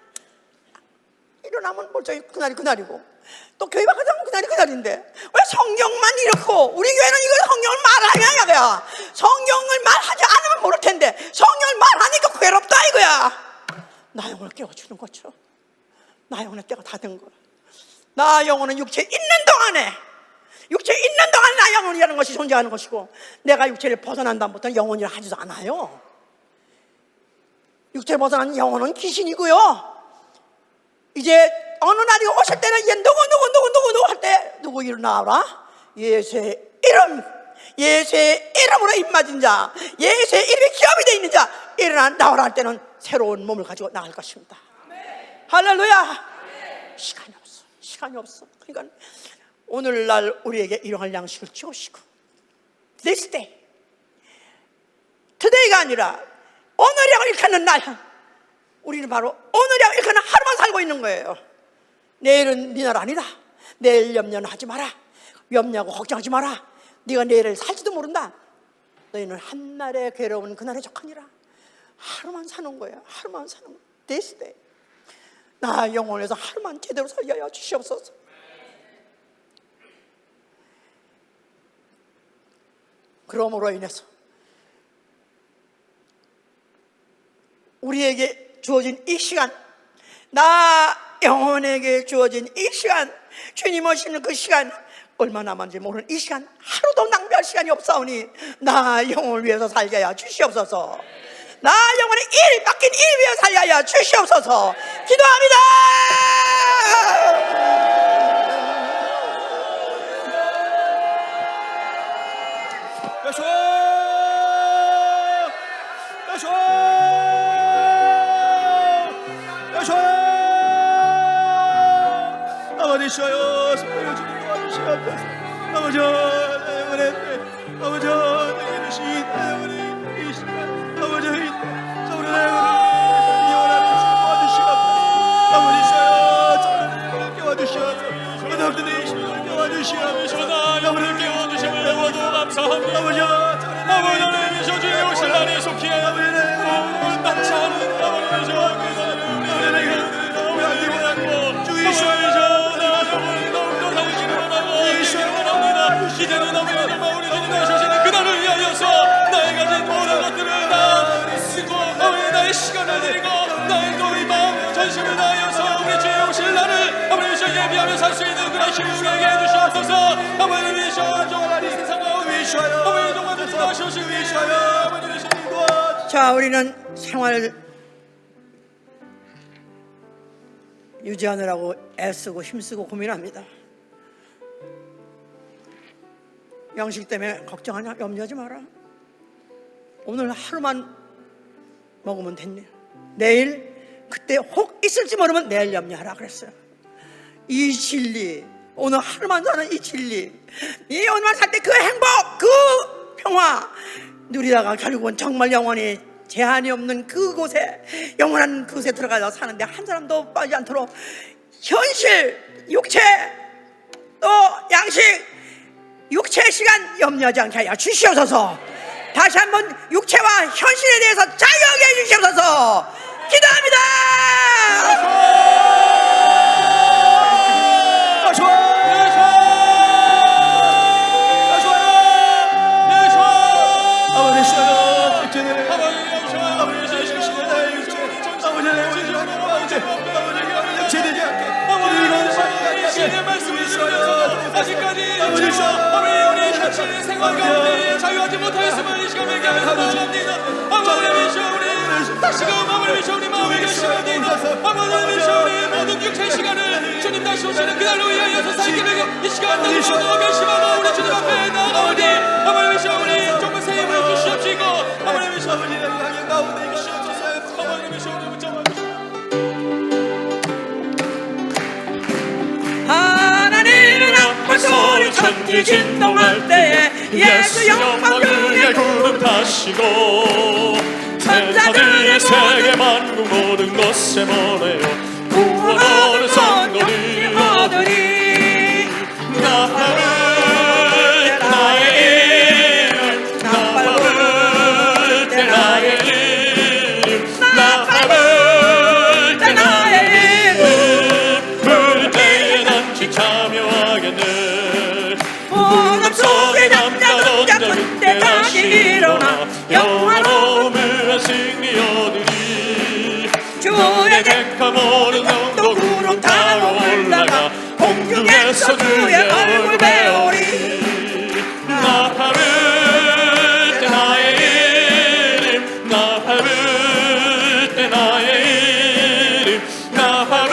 일어나면 벌써 그날이 그날이고, 또 교회 밖에 가면 그날이 그날인데 왜 성경만 이렇고 우리 교회는 이거 성경을 말하냐 이거야. 성경을 말하지 않으면 모를 텐데 성경을 말하니까 괴롭다 이거야. 나 영혼을 깨워주는 거죠. 나 영혼의 때가 다 된 거야. 나 영혼은 육체에 있는 동안에 나 영혼이라는 것이 존재하는 것이고, 내가 육체를 벗어난 다음부터는 영혼이라 하지도 않아요. 육체를 벗어난 영혼은 귀신이고요. 이제 어느 날이 오실 때는 이제 누구 할 때 누구 일어나라? 예수의 이름으로 입맞은 자, 예수의 이름이 기업이 되어 있는 자 일어나 나오라 할 때는 새로운 몸을 가지고 나갈 것입니다. 할렐루야. 시간이 없어. 그러니까 오늘날 우리에게 일용할 양식을 주시고, This day, today가 아니라 오늘이라고 일컫는 날, 우리는 바로 오늘이라고 일컫는 하루만 살고 있는 거예요. 내일은 네 날 아니다. 내일 염려는 하지 마라. 염려하고 걱정하지 마라. 네가 내일을 살지도 모른다. 너희는 한날의 괴로운 그날에 족하니라. 하루만 사는 거야. 하루만 사는 거야. This day. 나 영혼에서 하루만 제대로 살게 하여 주시옵소서. 그러므로 인해서 우리에게 주어진 이 시간, 나 영혼에게 주어진 이 시간, 주님 오시는 그 시간, 얼마 남았는지 모르는 이 시간, 하루도 낭비할 시간이 없사오니 나 영혼을 위해서 살게 하여 주시옵소서. 나 영혼의 맡긴 일 위해 살게 하여 주시옵소서. 기도합니다. 아버지 주여, 성령을 주님 도와주시옵소서. 아버지 아버지 내리신 이 시간, 아버지 저를 영원하는 도와주시옵소서. 아버지 주여, 저를 깨워주시옵소서. 그들도 내 심을 깨워주시옵소서. 아버지 깨워주심을 모두 감사합니다. 아버지 주님 주의 오실 날이 속히에 남자는 아버지 이제는 아버지 정말 우리 주님 오시는 그날을 위하여서 나의 가진 모든 것들을 다 쓰고 아버지 나의 시간을 드리고 나의 돈을 마음 전심을 다하여서 우리 주의 오실 날을 아버지 주여 예비하며 살 수 있는 그런 힘을 우리에게 해주시옵소서. 아버지 위시하여 정말 이 세상과 위시하여 아버지 정말 주시옵소서. 위시하여 아버지 주님 도와주시옵소서. 자, 우리는 생활 유지하느라고 애쓰고 힘쓰고 고민합니다. 양식 때문에 걱정하냐? 염려하지 마라. 오늘 하루만 먹으면 됐네. 내일 그때 혹 있을지 모르면 내일 염려하라 그랬어요. 이 진리, 오늘 하루만 사는 이 진리, 이 오늘만 살 때 그 행복, 그 평화 누리다가 결국은 정말 영원히 제한이 없는 그곳에, 영원한 그곳에 들어가서 사는데 한 사람도 빠지지 않도록 현실, 육체, 또 양식, 육체의 시간 염려하지 않게 하여 주시옵소서. 다시 한번 육체와 현실에 대해서 자유하게 해 주시옵소서. 기도합니다. 아직까지 우리 현실 생활 가운데 자유하지 못하였음을 이 시간에 감사합니다. 아버지 우리 다시금 아버지 우리 하나님의 시간에 모든 육체의 시간을 주님 다시 오시는 그날로 위하여서 살기를 이 시간 너무도 결심하고 우리 주님 앞에 나아오니 하나님의 시간에 정말 새 힘을 주시옵시고 하나님의 시간을 향해 나오니 주시옵소서. 하나님의 시간을 붙잡아 하나님은 앞을 소리 천지 진동할 때에 예수 영광 중에 구름 타시고 천사들의 세계 만국 모든 것에 모래요 구원하는 성도를 얻으리 나팔을 나의 이름 나팔을 때 나의 이름 나팔을 때 나의 이름 부를 때에 단지 참여하겠네 무덤 속에 잠자던 자 그때 다시 일어나 영화로움을 승리 얻으리 주의 백합 오른 영도 구름 타고 올라가 공중에서 주의 얼굴 배우리 나팔을 때 나의 이름 나팔을 때 나의 이름 나팔을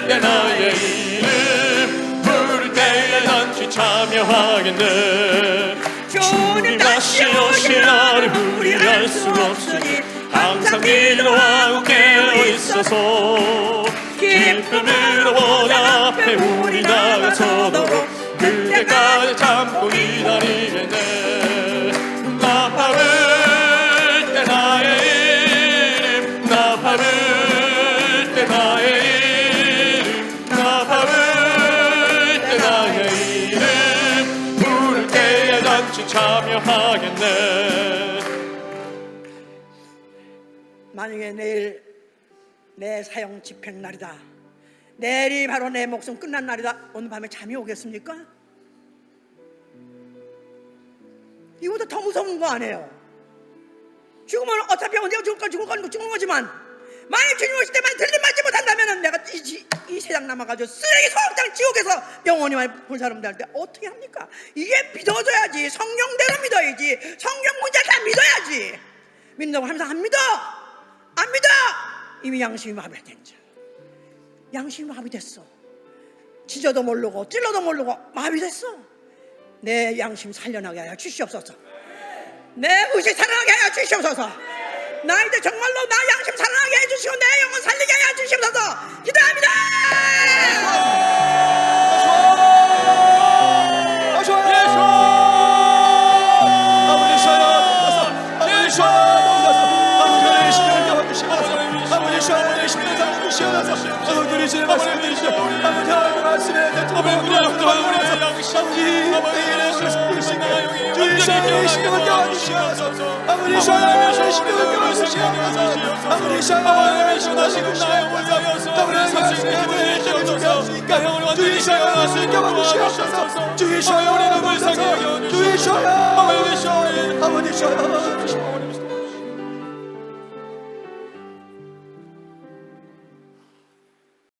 때 나의 이름 부를 때에 단지 참여하겠네 주님 다시 오신 날을 우리 알 수 없으니 항상 기도하고 깨어 있어서 기쁨으로 원 앞에 우리 나가서도록 그때까지 참고 기다리겠네 나팔을 때 나의 이름 나팔을 때 나의 이름 나팔을 때 나의 이름 부를 때에 단지 참여하겠네. 만약에 내일 내 사형 집행 날이다 내일이 바로 내 목숨 끝난 날이다 오늘 밤에 잠이 오겠습니까? 이거보다 더 무서운 거 아니에요. 죽으면 어차피 언제가 죽을 건 죽는 거지만 만약 주님 오실 때만 들림맞지 못한다면 내가 이 세상 남아가지고 쓰레기 소극장 지옥에서 영원히 볼 사람들 할 때 어떻게 합니까? 이게 믿어줘야지. 성경대로 믿어야지. 성경 문제 다 믿어야지. 믿는다고 하면서 안 믿어. 안 믿어. 이미 양심이 마비된 자. 양심이 마비됐어. 찢어도 모르고 찔러도 모르고 마비됐어. 내 양심 살려나게 하여 주시옵소서. 내 의식 살아나게 하여 주시옵소서. 나 이제 정말로 나 양심 살아나게 해주시고 내 영혼 살리게 하여 주시옵소서. 기도합니다. 아버지 주의 말씀을 들으시오. 아버지 하나님의 말씀에 아버지 주의 시간에 신경을 껴주시옵소서. 아버지 시간에 신경을 껴주시옵소서. 아버지 시간에 신경을 껴주시옵소서. 아버지 시간에 신경을 주의 시간에 신경을 껴주시옵소서. 주의 시간에 우리 눈을 상하게 주의 시간에 아버지 시간에